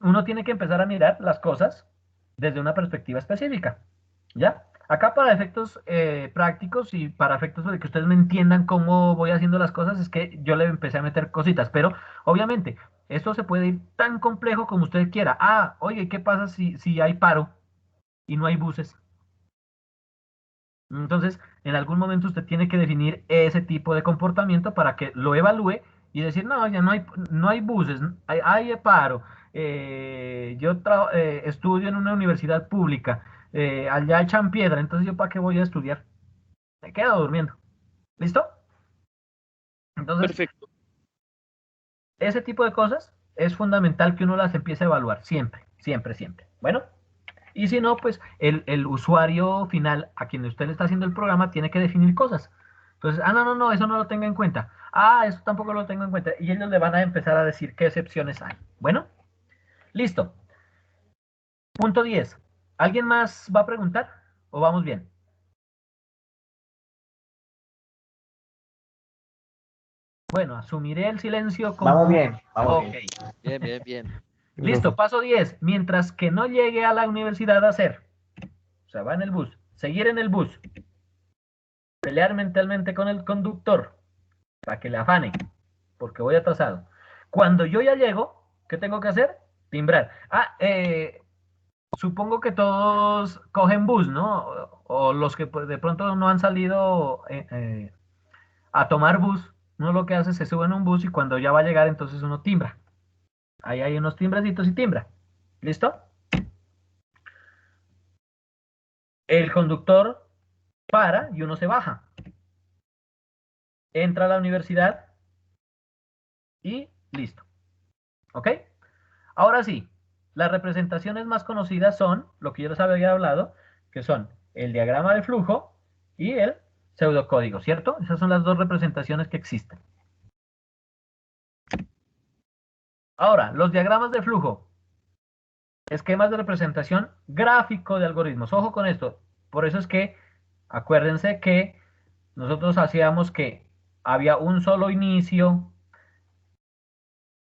[SPEAKER 1] Uno tiene que empezar a mirar las cosas desde una perspectiva específica, ¿ya? Acá para efectos prácticos y para efectos de que ustedes me entiendan cómo voy haciendo las cosas, es que yo le empecé a meter cositas, pero obviamente esto se puede ir tan complejo como usted quiera. Oye, ¿qué pasa si hay paro y no hay buses? Entonces, en algún momento usted tiene que definir ese tipo de comportamiento para que lo evalúe y decir, no, ya no hay buses, hay paro. Estudio en una universidad pública, allá echan piedra, entonces yo para qué voy a estudiar, me quedo durmiendo. ¿Listo? Entonces,
[SPEAKER 14] Perfecto.
[SPEAKER 1] ese tipo de cosas es fundamental que uno las empiece a evaluar siempre, siempre, siempre. Bueno, y si no, pues el usuario final a quien usted le está haciendo el programa tiene que definir cosas. Entonces, no, eso no lo tenga en cuenta. Eso tampoco lo tengo en cuenta. Y ellos le van a empezar a decir qué excepciones hay. Bueno, listo. Punto 10. ¿Alguien más va a preguntar o vamos bien? Bueno, asumiré el silencio como...
[SPEAKER 16] Vamos bien, vamos
[SPEAKER 1] Ok.
[SPEAKER 16] bien. Bien.
[SPEAKER 1] Listo, paso 10. Mientras que no llegue a la universidad a hacer, o sea, va en el bus, seguir en el bus, pelear mentalmente con el conductor para que le afane, porque voy atrasado. Cuando yo ya llego, ¿qué tengo que hacer? Timbrar. Supongo que todos cogen bus, ¿no? O los que pues, de pronto no han salido a tomar bus, uno lo que hace es se sube en un bus y cuando ya va a llegar, entonces uno timbra. Ahí hay unos timbrecitos y timbra. ¿Listo? El conductor para y uno se baja. Entra a la universidad y listo. ¿Ok? Ahora sí, las representaciones más conocidas son, lo que yo les había hablado, que son el diagrama de flujo y el pseudocódigo, ¿cierto? Esas son las dos representaciones que existen. Ahora, los diagramas de flujo, esquemas de representación gráfico de algoritmos. Ojo con esto, por eso es que acuérdense que nosotros hacíamos que había un solo inicio,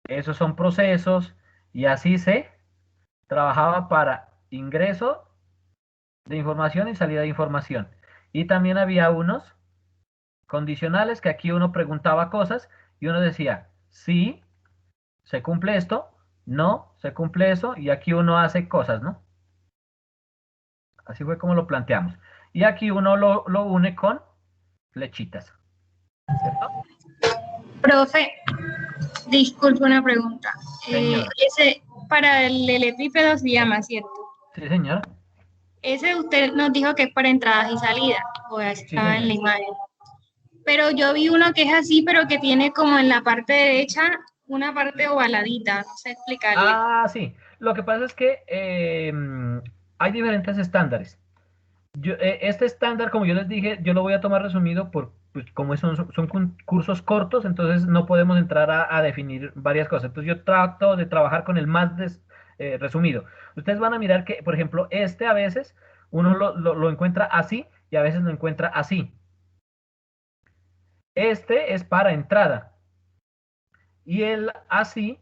[SPEAKER 1] esos son procesos, y así se trabajaba para ingreso de información y salida de información. Y también había unos condicionales que aquí uno preguntaba cosas y uno decía, sí, se cumple esto, no, se cumple eso, y aquí uno hace cosas, ¿no? Así fue como lo planteamos. Y aquí uno lo une con flechitas, ¿cierto?
[SPEAKER 10] Profe, disculpe una pregunta.
[SPEAKER 1] Señora.
[SPEAKER 10] Ese, para el elepípedo se llama, ¿cierto?
[SPEAKER 1] Sí, señora.
[SPEAKER 10] Ese usted nos dijo que es para entradas y salidas, o estaba en la imagen. Pero yo vi uno que es así, pero que tiene como en la parte derecha una parte ovaladita, no sé explicarle.
[SPEAKER 1] Sí. Lo que pasa es que hay diferentes estándares. Este estándar, como yo les dije, yo lo voy a tomar resumido por, pues, como son cursos cortos, entonces no podemos entrar a definir varias cosas. Entonces yo trato de trabajar con el más resumido. Ustedes van a mirar que, por ejemplo, este a veces uno lo encuentra así y a veces lo encuentra así. Este es para entrada y el así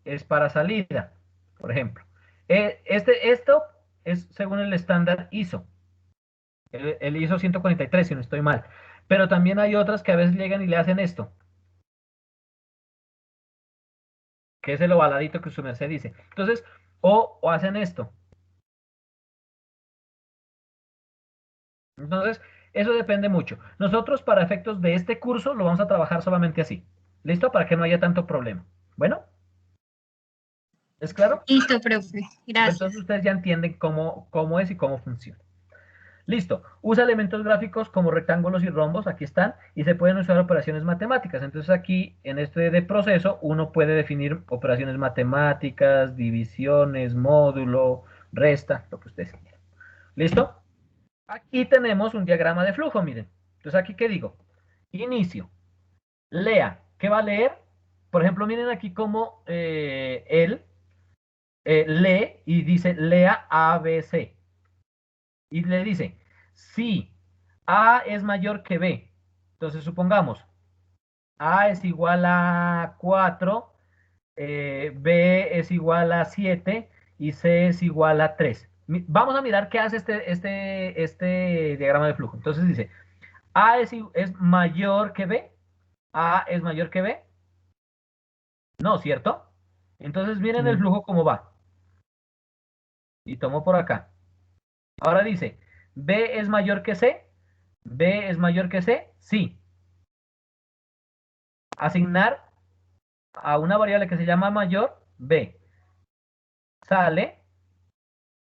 [SPEAKER 1] es para salida, por ejemplo. Esto es según el estándar ISO. El ISO 143, si no estoy mal. Pero también hay otras que a veces llegan y le hacen esto. Que es el ovaladito que su merced dice. Entonces, o hacen esto. Entonces, eso depende mucho. Nosotros, para efectos de este curso, lo vamos a trabajar solamente así. ¿Listo? Para que no haya tanto problema. Bueno. ¿Es claro?
[SPEAKER 10] Listo, profe. Gracias.
[SPEAKER 1] Entonces ustedes ya entienden cómo es y cómo funciona. Listo. Usa elementos gráficos como rectángulos y rombos, aquí están, y se pueden usar operaciones matemáticas. Entonces aquí, en este de proceso, uno puede definir operaciones matemáticas, divisiones, módulo, resta, lo que ustedes quieran. ¿Listo? Aquí tenemos un diagrama de flujo, miren. Entonces aquí, ¿qué digo? Inicio. Lea. ¿Qué va a leer? Por ejemplo, miren aquí cómo él lee y dice, lea ABC. Y le dice, si A es mayor que B, entonces supongamos, A es igual a 4, B es igual a 7 y C es igual a 3. Vamos a mirar qué hace este diagrama de flujo. Entonces dice, A es mayor que B, A es mayor que B. No, ¿cierto? Entonces miren el flujo cómo va. Y tomo por acá. Ahora dice, B es mayor que C. ¿B es mayor que C? Sí. Asignar a una variable que se llama mayor, B. Sale,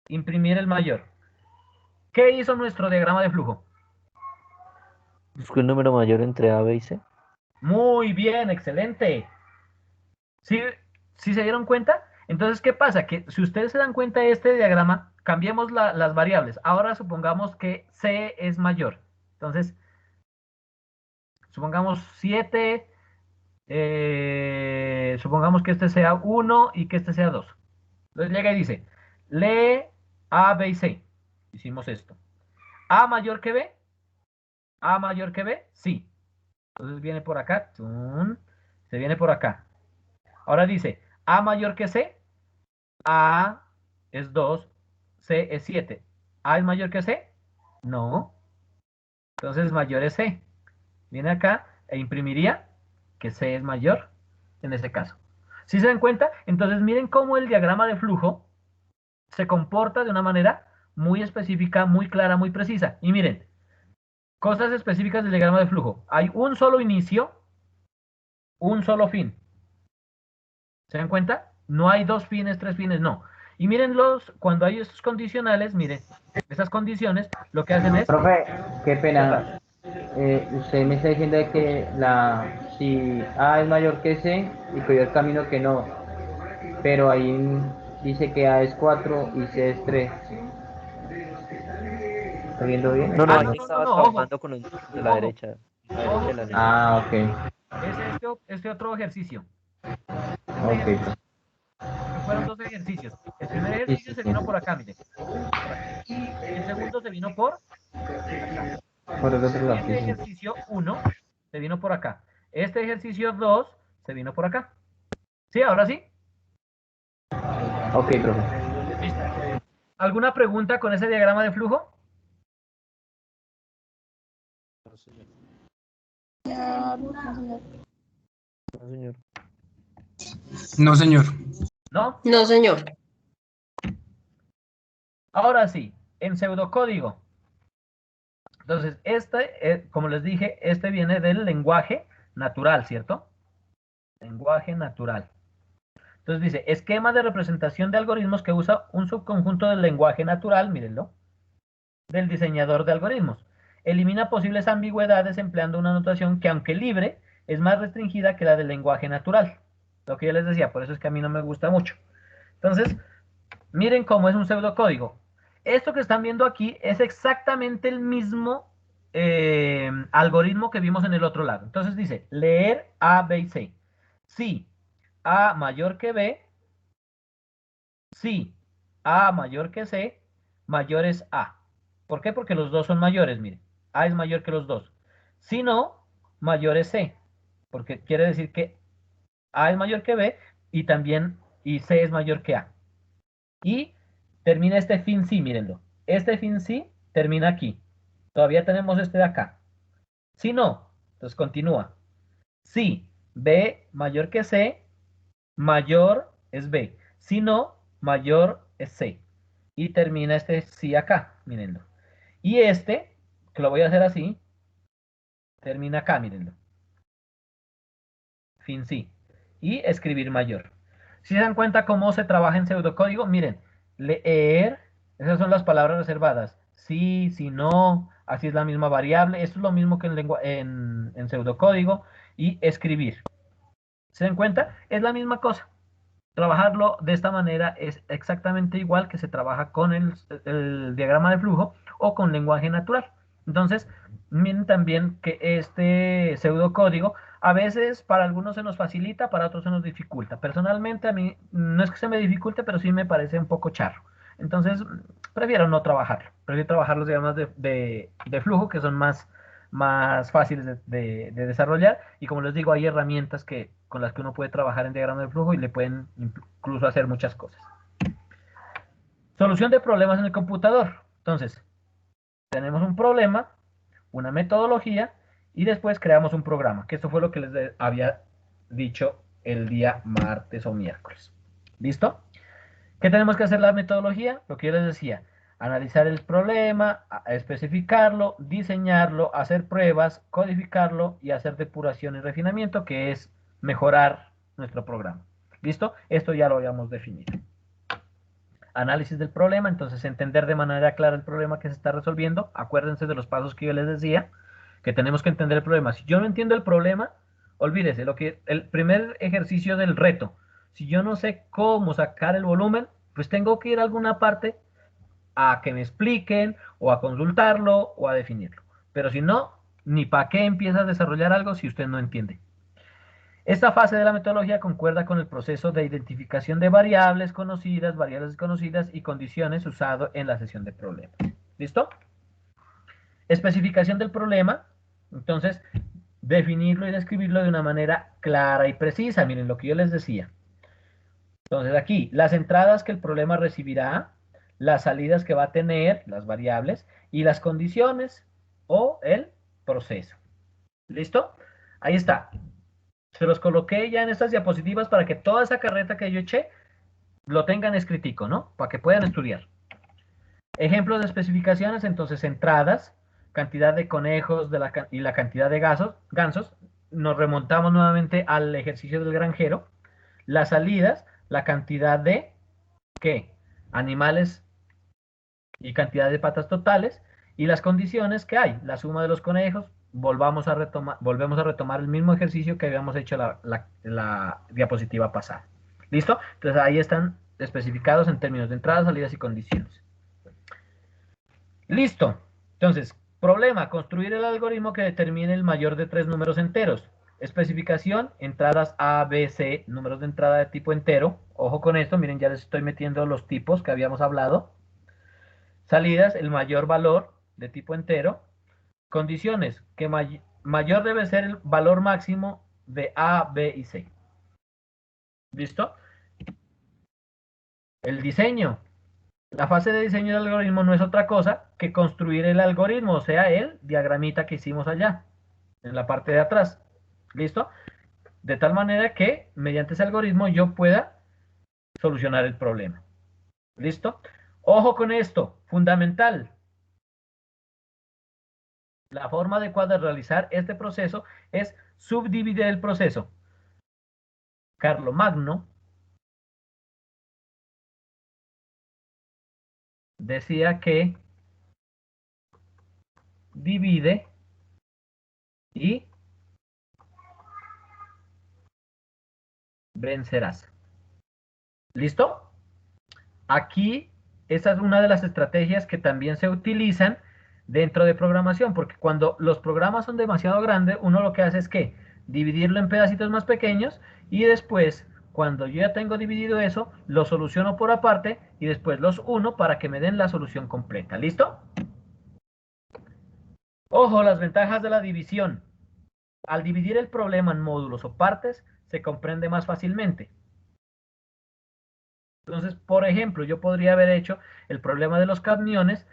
[SPEAKER 1] imprimir el mayor. ¿Qué hizo nuestro diagrama de flujo?
[SPEAKER 7] Busco el número mayor entre A, B y C.
[SPEAKER 1] Muy bien, excelente. ¿Sí, sí se dieron cuenta? Entonces, ¿qué pasa? Que si ustedes se dan cuenta de este diagrama, cambiemos las variables. Ahora supongamos que C es mayor. Entonces, supongamos 7, supongamos que este sea 1 y que este sea 2. Entonces llega y dice, lee A, B y C. Hicimos esto. ¿A mayor que B? ¿A mayor que B? Sí. Entonces viene por acá, se viene por acá. Ahora dice, ¿A mayor que C? A es 2, C es 7. ¿A es mayor que C? No. Entonces mayor es C. Viene acá e imprimiría que C es mayor en ese caso. ¿Sí se dan cuenta? Entonces miren cómo el diagrama de flujo se comporta de una manera muy específica, muy clara, muy precisa. Y miren, cosas específicas del diagrama de flujo. Hay un solo inicio, un solo fin. ¿Se dan cuenta? No hay 2 fines, 3 fines, no. Y miren cuando hay estos condicionales, miren, esas condiciones, lo que hacen es...
[SPEAKER 17] Profe, qué pena. Usted me está diciendo de que si A es mayor que C y cogió el camino que no, pero ahí dice que A es 4 y C es 3. ¿Está viendo bien?
[SPEAKER 7] No,
[SPEAKER 1] Ah,
[SPEAKER 7] ahí
[SPEAKER 1] no,
[SPEAKER 7] estaba
[SPEAKER 1] ojo.
[SPEAKER 7] trabajando con el de la
[SPEAKER 1] Ojo.
[SPEAKER 7] derecha.
[SPEAKER 1] Ojo.
[SPEAKER 7] De la derecha.
[SPEAKER 17] Ah, ok.
[SPEAKER 1] Es este otro ejercicio.
[SPEAKER 17] Ok.
[SPEAKER 1] Fueron 2 ejercicios. El primer ejercicio se vino por acá, mire. El segundo se vino por acá.
[SPEAKER 17] Por el otro lado.
[SPEAKER 1] Este ejercicio 1 se vino por acá. Este ejercicio 2 se vino por acá. ¿Sí? ¿Ahora sí?
[SPEAKER 17] Ok, profe.
[SPEAKER 1] ¿Listo? ¿Alguna pregunta con ese diagrama de flujo?
[SPEAKER 7] No, señor.
[SPEAKER 13] No, señor.
[SPEAKER 1] ¿No?
[SPEAKER 18] No, señor.
[SPEAKER 1] Ahora sí, en pseudocódigo. Entonces, como les dije, este viene del lenguaje natural, ¿cierto? Lenguaje natural. Entonces dice, esquema de representación de algoritmos que usa un subconjunto del lenguaje natural, mírenlo, del diseñador de algoritmos. Elimina posibles ambigüedades empleando una notación que, aunque libre, es más restringida que la del lenguaje natural. Lo que yo les decía, por eso es que a mí no me gusta mucho. Entonces, miren cómo es un pseudocódigo. Esto que están viendo aquí es exactamente el mismo algoritmo que vimos en el otro lado. Entonces dice, leer A, B y C. Si A mayor que B, si A mayor que C, mayor es A. ¿Por qué? Porque los dos son mayores, miren. A es mayor que los dos. Si no, mayor es C. Porque quiere decir que A es mayor que B y también C es mayor que A. Y termina este fin sí, mírenlo. Este fin sí termina aquí. Todavía tenemos este de acá. Si no, entonces continúa. Si B mayor que C, mayor es B. Si no, mayor es C. Y termina este sí acá, mírenlo. Y este, que lo voy a hacer así, termina acá, mírenlo. Fin sí. Y escribir mayor. Si se dan cuenta cómo se trabaja en pseudocódigo, miren, leer, esas son las palabras reservadas. Sí, si no, así es la misma variable. Esto es lo mismo que en pseudocódigo. Y escribir. ¿Se dan cuenta? Es la misma cosa. Trabajarlo de esta manera es exactamente igual que se trabaja con el diagrama de flujo o con lenguaje natural. Entonces, miren también que este pseudocódigo a veces para algunos se nos facilita, para otros se nos dificulta. Personalmente a mí no es que se me dificulte, pero sí me parece un poco charro. Entonces, prefiero no trabajarlo. Prefiero trabajar los diagramas de flujo que son más fáciles de desarrollar. Y como les digo, hay herramientas con las que uno puede trabajar en diagrama de flujo y le pueden incluso hacer muchas cosas. Solución de problemas en el computador. Entonces, tenemos un problema, una metodología y después creamos un programa, que esto fue lo que les había dicho el día martes o miércoles. ¿Listo? ¿Qué tenemos que hacer la metodología? Lo que yo les decía, Analizar el problema, especificarlo, diseñarlo, hacer pruebas, codificarlo y hacer depuración y refinamiento, que es mejorar nuestro programa. ¿Listo? Esto ya lo habíamos definido. Análisis del problema, entonces entender de manera clara el problema que se está resolviendo. Acuérdense de los pasos que yo les decía, que tenemos que entender el problema. Si yo no entiendo el problema, olvídese, el primer ejercicio del reto. Si yo no sé cómo sacar el volumen, pues tengo que ir a alguna parte a que me expliquen, o a consultarlo, o a definirlo. Pero si no, ni para qué empieza a desarrollar algo si usted no entiende. Esta fase de la metodología concuerda con el proceso de identificación de variables conocidas, variables desconocidas y condiciones usado en la sesión de problemas. ¿Listo? Especificación del problema. Entonces, definirlo y describirlo de una manera clara y precisa. Miren lo que yo les decía. Entonces aquí, las entradas que el problema recibirá, las salidas que va a tener, las variables, y las condiciones o el proceso. ¿Listo? Ahí está. Se los coloqué ya en estas diapositivas para que toda esa carreta que yo eché lo tengan escritico, ¿no? Para que puedan estudiar. Ejemplos de especificaciones, entonces entradas, cantidad de conejos y la cantidad de gansos. Nos remontamos nuevamente al ejercicio del granjero. Las salidas, la cantidad de, ¿qué? Animales y cantidad de patas totales. Y las condiciones que hay, la suma de los conejos. Volvemos a retomar el mismo ejercicio que habíamos hecho la diapositiva pasada. ¿Listo? Entonces ahí están especificados en términos de entradas, salidas y condiciones. Listo. Entonces, problema, construir el algoritmo que determine el mayor de 3 números enteros. Especificación, entradas A, B, C, números de entrada de tipo entero. Ojo con esto, miren, ya les estoy metiendo los tipos que habíamos hablado. Salidas, el mayor valor de tipo entero. Condiciones, que mayor debe ser el valor máximo de A, B y C. ¿Listo? El diseño. La fase de diseño del algoritmo no es otra cosa que construir el algoritmo, o sea, el diagramita que hicimos allá, en la parte de atrás. ¿Listo? De tal manera que, mediante ese algoritmo, yo pueda solucionar el problema. ¿Listo? Ojo con esto, fundamental. La forma adecuada de realizar este proceso es subdividir el proceso. Carlomagno decía que divide y vencerás. ¿Listo? Aquí, esa es una de las estrategias que también se utilizan dentro de programación, porque cuando los programas son demasiado grandes, uno lo que hace es que dividirlo en pedacitos más pequeños y después, cuando yo ya tengo dividido eso, lo soluciono por aparte y después los uno para que me den la solución completa. ¿Listo? Ojo, las ventajas de la división. Al dividir el problema en módulos o partes, se comprende más fácilmente. Entonces, por ejemplo, yo podría haber hecho el problema de los camiones,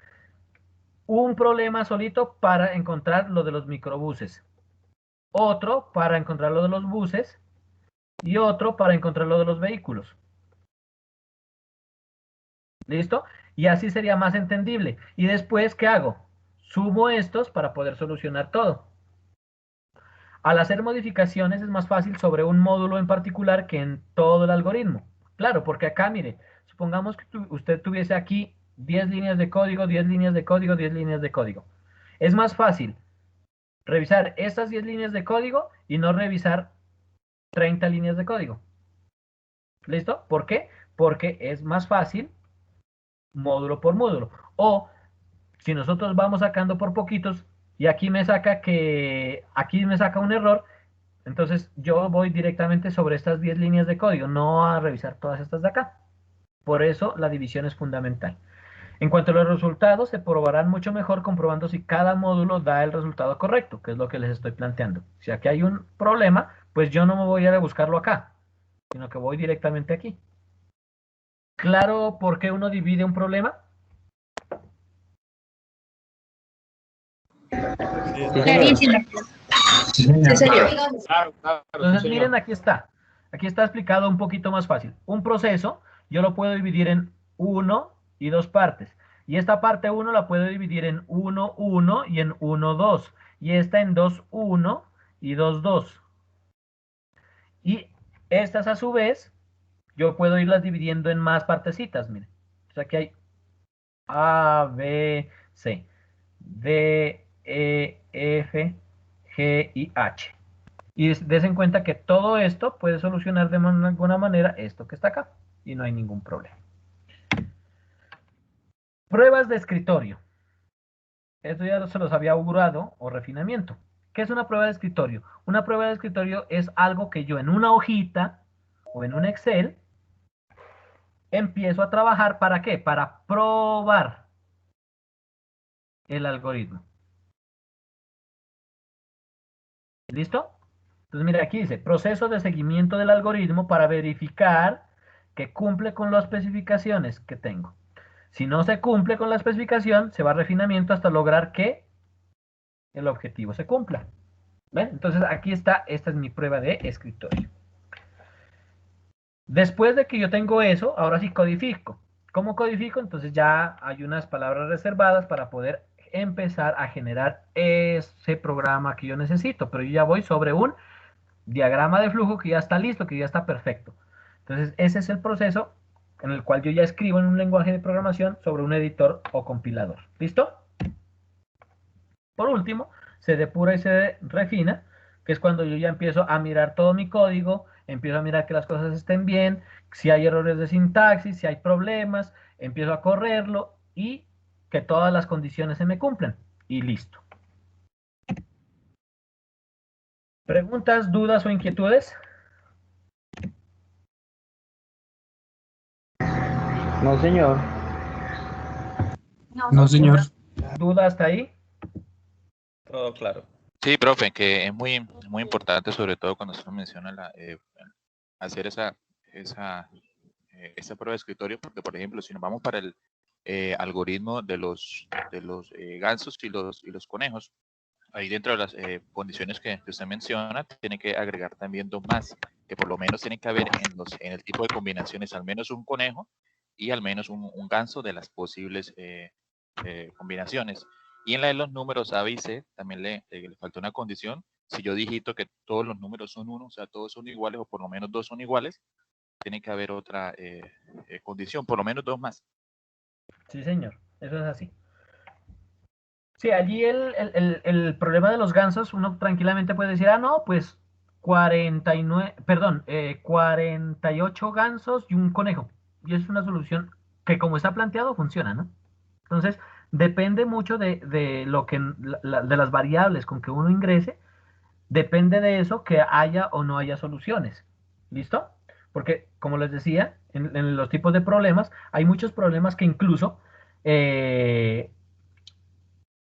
[SPEAKER 1] un problema solito para encontrar lo de los microbuses, otro para encontrar lo de los buses y otro para encontrar lo de los vehículos. ¿Listo? Y así sería más entendible. Y después, ¿qué hago? Sumo estos para poder solucionar todo. Al hacer modificaciones es más fácil sobre un módulo en particular que en todo el algoritmo. Claro, porque acá, mire, supongamos que usted tuviese aquí 10 líneas de código, 10 líneas de código, 10 líneas de código. Es más fácil revisar estas 10 líneas de código y no revisar 30 líneas de código. ¿Listo? ¿Por qué? Porque es más fácil módulo por módulo. O si nosotros vamos sacando por poquitos y aquí me saca un error, entonces yo voy directamente sobre estas 10 líneas de código, no a revisar todas estas de acá. Por eso la división es fundamental. En cuanto a los resultados, se probarán mucho mejor comprobando si cada módulo da el resultado correcto, que es lo que les estoy planteando. Si aquí hay un problema, pues yo no me voy a ir a buscarlo acá, sino que voy directamente aquí. ¿Claro por qué uno divide un problema?
[SPEAKER 10] Clarísimo.
[SPEAKER 13] Sí, señor.
[SPEAKER 1] Entonces, miren, aquí está. Aquí está explicado un poquito más fácil. Un proceso, yo lo puedo dividir en 1 y 2 partes. Y esta parte 1 la puedo dividir en 1, 1 y en 1, 2. Y esta en 2, 1 y 2, 2. Y estas a su vez, yo puedo irlas dividiendo en más partecitas, miren. O sea que hay A, B, C, D, E, F, G y H. Y des en cuenta que todo esto puede solucionar de alguna manera esto que está acá. Y no hay ningún problema. Pruebas de escritorio. Esto ya se los había augurado, o refinamiento. ¿Qué es una prueba de escritorio? Una prueba de escritorio es algo que yo en una hojita o en un Excel empiezo a trabajar. ¿Para qué? Para probar el algoritmo. ¿Listo? Entonces, mira, aquí dice, proceso de seguimiento del algoritmo para verificar que cumple con las especificaciones que tengo. Si no se cumple con la especificación, se va a refinamiento hasta lograr que el objetivo se cumpla. ¿Ven? Entonces, aquí está, esta es mi prueba de escritorio. Después de que yo tengo eso, ahora sí codifico. ¿Cómo codifico? Entonces ya hay unas palabras reservadas para poder empezar a generar ese programa que yo necesito. Pero yo ya voy sobre un diagrama de flujo que ya está listo, que ya está perfecto. Entonces, ese es el proceso en el cual yo ya escribo en un lenguaje de programación sobre un editor o compilador. ¿Listo? Por último, se depura y se refina, que es cuando yo ya empiezo a mirar todo mi código, empiezo a mirar que las cosas estén bien, si hay errores de sintaxis, si hay problemas, empiezo a correrlo y que todas las condiciones se me cumplan. Y listo. ¿Preguntas, dudas o inquietudes?
[SPEAKER 17] No, señor.
[SPEAKER 2] No,
[SPEAKER 18] señor.
[SPEAKER 1] ¿Duda hasta ahí?
[SPEAKER 19] Todo claro.
[SPEAKER 8] Sí, profe, que es muy importante, sobre todo cuando se menciona hacer esa prueba de escritorio, porque, por ejemplo, si nos vamos para el algoritmo de los gansos y los conejos, ahí dentro de las condiciones que usted menciona, tiene que agregar también dos más, que por lo menos tiene que haber en el tipo de combinaciones al menos un conejo y al menos un ganso de las posibles combinaciones. Y en la de los números A, B y C también le falta una condición. Si yo digito que todos los números son 1, o sea, todos son iguales o por lo menos 2 son iguales, tiene que haber otra condición, por lo menos 2 más.
[SPEAKER 1] Sí, señor, eso es así. Sí, allí el problema de los gansos, uno tranquilamente puede decir, ah, no, pues 48 gansos y un conejo. Y es una solución que como está planteado funciona, ¿no? Entonces, depende mucho de lo que, de las variables con que uno ingrese, depende de eso que haya o no haya soluciones. ¿Listo? Porque, como les decía, en los tipos de problemas, hay muchos problemas que incluso,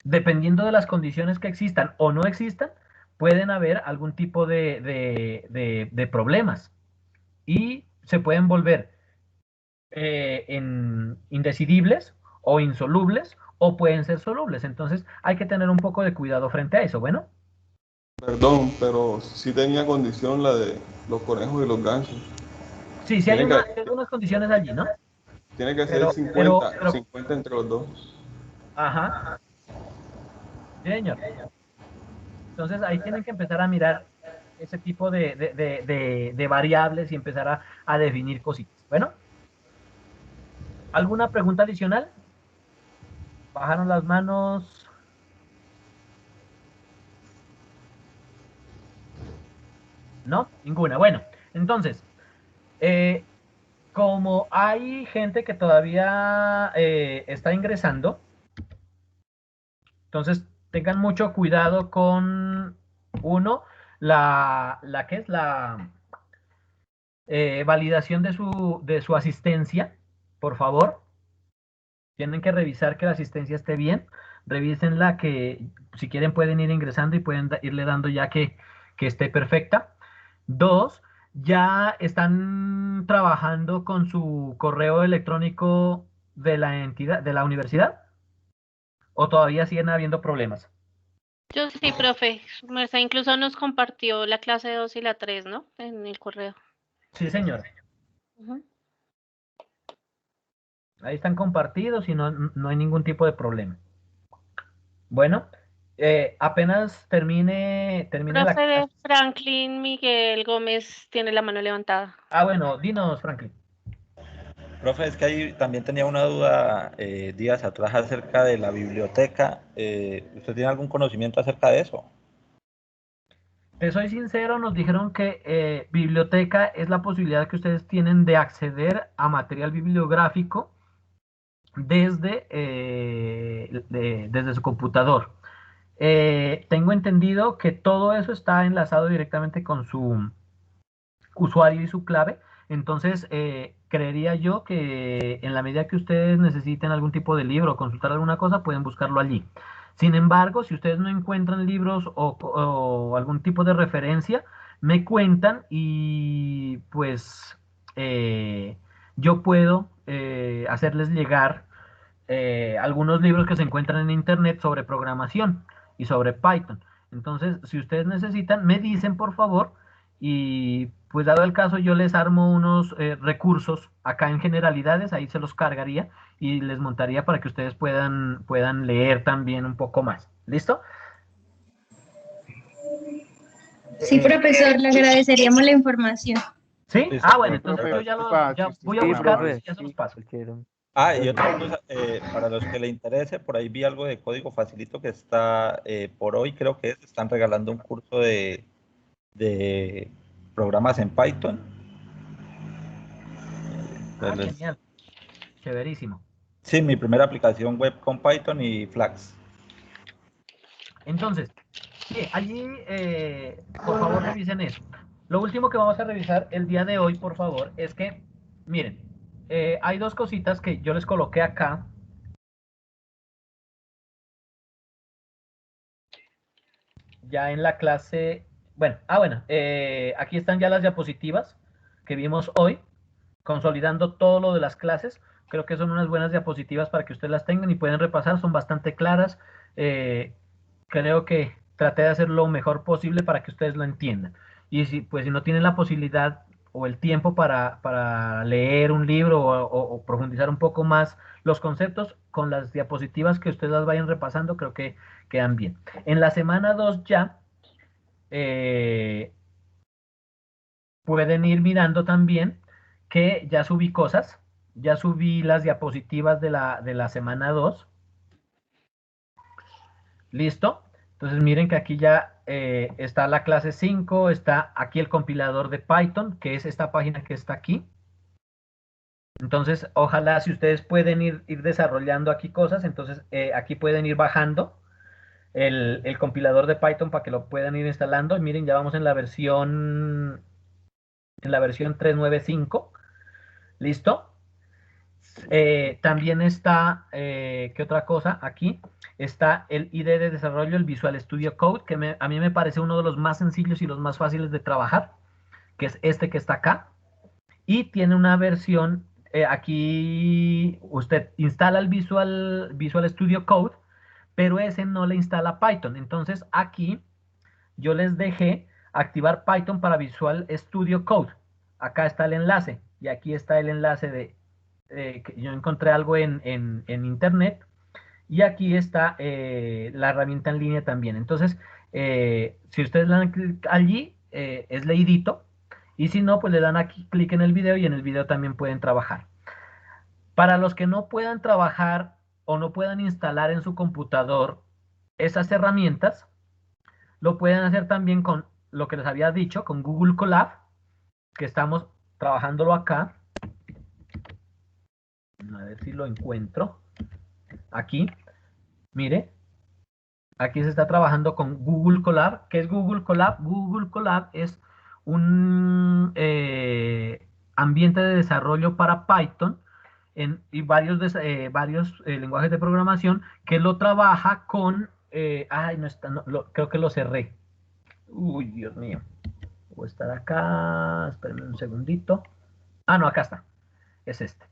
[SPEAKER 1] dependiendo de las condiciones que existan o no existan, pueden haber algún tipo de problemas. Y se pueden volver indecidibles o insolubles, o pueden ser solubles. Entonces, hay que tener un poco de cuidado frente a eso. Bueno.
[SPEAKER 20] Perdón, pero sí tenía condición la de los conejos y los gansos.
[SPEAKER 1] Sí, sí hay algunas condiciones allí, ¿no?
[SPEAKER 20] Tiene que ser 50 entre los dos.
[SPEAKER 1] Ajá. Sí, señor. Entonces ahí tienen que empezar a mirar ese tipo de variables y empezar a definir cositas. Bueno. ¿Alguna pregunta adicional? ¿Bajaron las manos? ¿No? Ninguna. Bueno, entonces, como hay gente que todavía está ingresando, entonces tengan mucho cuidado con la que es la validación de su asistencia, por favor. Tienen que revisar que la asistencia esté bien. Revísenla, que si quieren pueden ir ingresando y pueden irle dando ya que esté perfecta. 2, ya están trabajando con su correo electrónico de la entidad, de la universidad, o todavía siguen habiendo problemas.
[SPEAKER 4] Yo sí, profe. Merced incluso nos compartió la clase 2 y la 3, ¿no? En el correo.
[SPEAKER 1] Sí, señor. Ahí están compartidos y no hay ningún tipo de problema. Bueno, apenas termine la
[SPEAKER 4] Profe de
[SPEAKER 1] clase.
[SPEAKER 4] Franklin Miguel Gómez tiene la mano levantada.
[SPEAKER 1] Ah, bueno, dinos, Franklin.
[SPEAKER 19] Profe, es que ahí también tenía una duda días atrás acerca de la biblioteca. ¿Usted tiene algún conocimiento acerca de eso?
[SPEAKER 1] Te soy sincero, nos dijeron que biblioteca es la posibilidad que ustedes tienen de acceder a material bibliográfico desde su computador. Tengo entendido que todo eso está enlazado directamente con su usuario y su clave. Entonces, creería yo que en la medida que ustedes necesiten algún tipo de libro o consultar alguna cosa, pueden buscarlo allí. Sin embargo, si ustedes no encuentran libros o algún tipo de referencia, me cuentan y pues yo puedo hacerles llegar algunos libros que se encuentran en internet sobre programación y sobre Python. Entonces, si ustedes necesitan, me dicen por favor y pues dado el caso yo les armo unos recursos acá en generalidades, ahí se los cargaría y les montaría para que ustedes puedan leer también un poco más. ¿Listo?
[SPEAKER 10] Sí, profesor, le agradeceríamos la información.
[SPEAKER 1] ¿Sí?
[SPEAKER 19] Listo,
[SPEAKER 1] Ah, bueno,
[SPEAKER 19] profe.
[SPEAKER 1] entonces yo ya voy a
[SPEAKER 7] Sí,
[SPEAKER 1] buscar
[SPEAKER 7] profe.
[SPEAKER 1] y ya se los paso.
[SPEAKER 19] Ah, y otra cosa, para los que le interese, por ahí vi algo de código facilito que está por hoy, creo que están regalando un curso de programas en Python.
[SPEAKER 1] Ah, genial. Chéverísimo.
[SPEAKER 19] Sí, mi primera aplicación web con Python y Flask.
[SPEAKER 1] Entonces, sí, allí, por favor, revisen eso. Lo último que vamos a revisar el día de hoy, por favor, es que, miren, hay dos cositas que yo les coloqué acá. Ya en la clase, bueno, aquí están ya las diapositivas que vimos hoy, consolidando todo lo de las clases. Creo que son unas buenas diapositivas para que ustedes las tengan y pueden repasar, son bastante claras. Creo que traté de hacer lo mejor posible para que ustedes lo entiendan. Y si no tienen la posibilidad o el tiempo para leer un libro o profundizar un poco más los conceptos, con las diapositivas que ustedes las vayan repasando, creo que quedan bien. En la semana 2 ya pueden ir mirando también que ya subí cosas, ya subí las diapositivas de la semana 2. ¿Listo? Entonces miren que aquí ya está la clase 5, está aquí el compilador de Python, que es esta página que está aquí. Entonces, ojalá si ustedes pueden ir desarrollando aquí cosas, entonces aquí pueden ir bajando el compilador de Python para que lo puedan ir instalando. Y miren, ya vamos en la versión 3.9.5. ¿Listo? También está, ¿qué otra cosa? Aquí está el IDE de desarrollo, el Visual Studio Code, que a mí me parece uno de los más sencillos y los más fáciles de trabajar, que es este que está acá. Y tiene una versión, aquí usted instala el Visual Studio Code, pero ese no le instala Python. Entonces aquí yo les dejé activar Python para Visual Studio Code. Acá está el enlace y aquí está el enlace de que yo encontré algo en internet y aquí está la herramienta en línea también. Entonces, si ustedes le dan clic allí, es leidito, y si no, pues le dan aquí clic en el video y en el video también pueden trabajar. Para los que no puedan trabajar o no puedan instalar en su computador esas herramientas, lo pueden hacer también con lo que les había dicho, con Google Colab, que estamos trabajándolo acá. A ver si lo encuentro. Aquí, mire, aquí se está trabajando con Google Colab. ¿Qué es Google Colab? Google Colab es un ambiente de desarrollo para Python y varios lenguajes de programación que lo trabaja con... no está, creo que lo cerré. Uy, Dios mío. Voy a estar acá. Espérenme un segundito. No, acá está. Es este.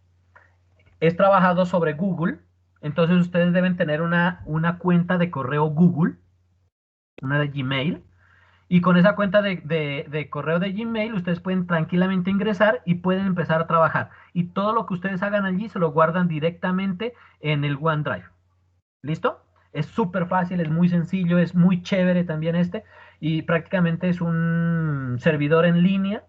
[SPEAKER 1] Es trabajado sobre Google. Entonces ustedes deben tener una cuenta de correo Google, una de Gmail, Y con esa cuenta de correo de Gmail, ustedes pueden tranquilamente ingresar y pueden empezar a trabajar. Y todo lo que ustedes hagan allí se lo guardan directamente en el OneDrive. ¿Listo? Es súper fácil, es muy sencillo, es muy chévere también este. Y prácticamente es un servidor en línea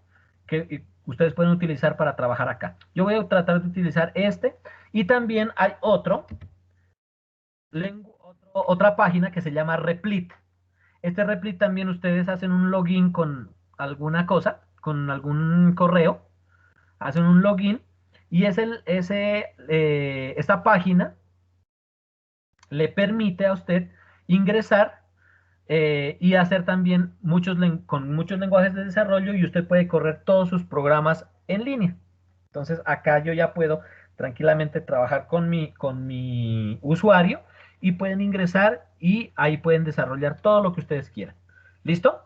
[SPEAKER 1] que ustedes pueden utilizar para trabajar acá. Yo voy a tratar de utilizar este. Y también hay otra página que se llama Replit. Este Replit también ustedes hacen un login con alguna cosa, con algún correo, hacen un login y esta página le permite a usted ingresar y hacer también con muchos lenguajes de desarrollo y usted puede correr todos sus programas en línea. Entonces acá yo ya puedo tranquilamente trabajar con mi usuario y pueden ingresar y ahí pueden desarrollar todo lo que ustedes quieran. ¿Listo?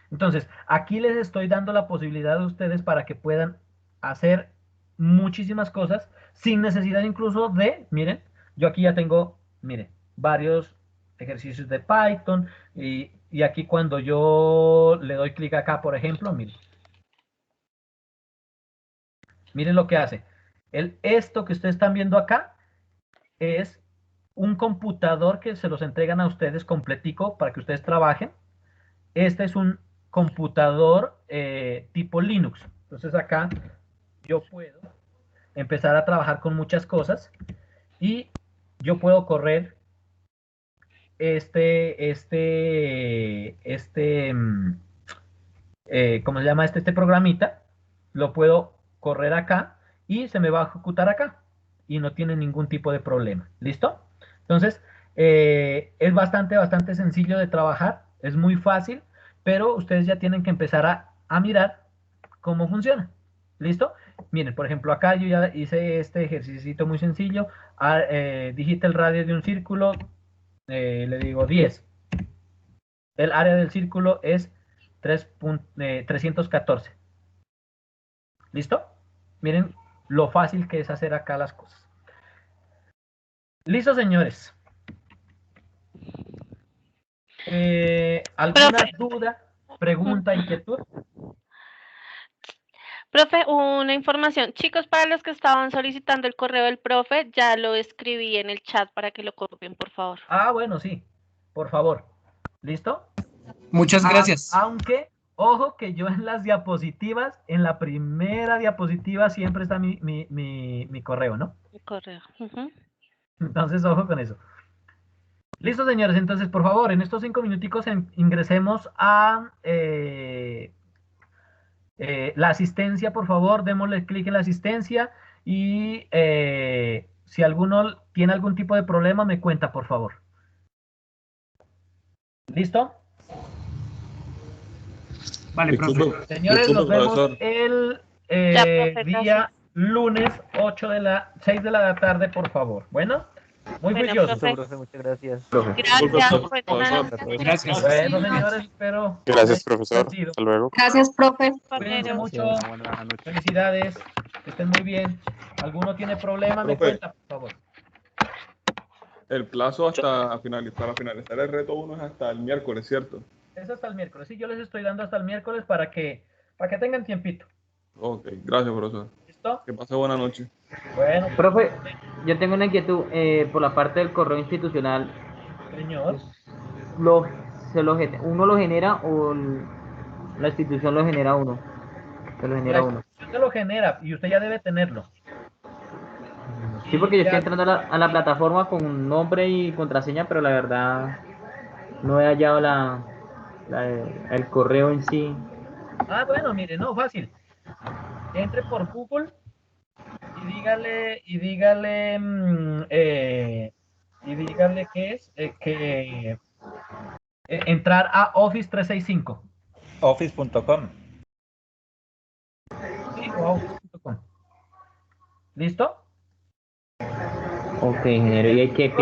[SPEAKER 1] Entonces, aquí les estoy dando la posibilidad a ustedes para que puedan hacer muchísimas cosas sin necesidad incluso miren, yo aquí ya tengo, miren, varios ejercicios de Python y aquí cuando yo le doy clic acá, por ejemplo, miren lo que hace. Esto que ustedes están viendo acá es un computador que se los entregan a ustedes completico para que ustedes trabajen. Este es un computador tipo Linux. Entonces acá yo puedo empezar a trabajar con muchas cosas y yo puedo correr ¿cómo se llama este programita? Lo puedo correr acá y se me va a ejecutar acá y no tiene ningún tipo de problema. ¿Listo? Entonces, es bastante sencillo de trabajar, es muy fácil, pero ustedes ya tienen que empezar a mirar cómo funciona. ¿Listo? Miren, por ejemplo, acá yo ya hice este ejercicio muy sencillo. Digita el radio de un círculo, le digo 10. El área del círculo es 314. ¿Listo? Miren lo fácil que es hacer acá las cosas. ¿Listo, señores? ¿Alguna duda, pregunta, inquietud?
[SPEAKER 4] Profe, una información. Chicos, para los que estaban solicitando el correo del profe, ya lo escribí en el chat para que lo copien, por favor.
[SPEAKER 1] Ah, bueno, sí. Por favor. ¿Listo?
[SPEAKER 18] Muchas gracias.
[SPEAKER 1] Aunque, ojo que yo en las diapositivas, en la primera diapositiva siempre está mi correo, ¿no?
[SPEAKER 4] Mi correo.
[SPEAKER 1] Entonces, ojo con eso. Listo, señores. Entonces, por favor, en estos 5 minuticos ingresemos a la asistencia, por favor. Démosle clic en la asistencia y si alguno tiene algún tipo de problema, me cuenta, por favor. ¿Listo?
[SPEAKER 18] Vale, profe.
[SPEAKER 1] Señores, nos vemos el día lunes 6 de la tarde, por favor. Bueno, muy juiciosos.
[SPEAKER 7] Profe, muchas gracias.
[SPEAKER 18] Gracias.
[SPEAKER 1] Bueno, señores, espero.
[SPEAKER 12] Gracias, profesor. Hasta luego.
[SPEAKER 10] Gracias, profe.
[SPEAKER 1] Cuídense mucho. Felicidades. Que estén muy bien. ¿Alguno tiene problema? Me
[SPEAKER 20] Profe.
[SPEAKER 1] cuenta, por favor.
[SPEAKER 20] El plazo para finalizar el reto 1 es hasta el miércoles, ¿cierto?
[SPEAKER 1] Es hasta el miércoles. Sí, yo les estoy dando hasta el miércoles para que tengan tiempito.
[SPEAKER 20] Ok, gracias, profesor.
[SPEAKER 1] ¿Listo?
[SPEAKER 20] Que pase buena noche.
[SPEAKER 1] Bueno.
[SPEAKER 17] Profe, yo tengo una inquietud por la parte del correo institucional.
[SPEAKER 1] Señor.
[SPEAKER 17] ¿Uno lo genera o la institución lo genera uno? Se lo genera uno.
[SPEAKER 1] Usted lo genera y usted ya debe tenerlo.
[SPEAKER 17] Sí, porque yo estoy entrando a la plataforma con nombre y contraseña, pero la verdad no he hallado el correo en sí.
[SPEAKER 1] Ah, bueno, mire, no, fácil. Entre por Google y dígale qué es, entrar a Office 365.
[SPEAKER 19] Office.com.
[SPEAKER 1] Sí, o Office.com. ¿Listo?
[SPEAKER 17] Ok, ingeniero. ¿Y hay que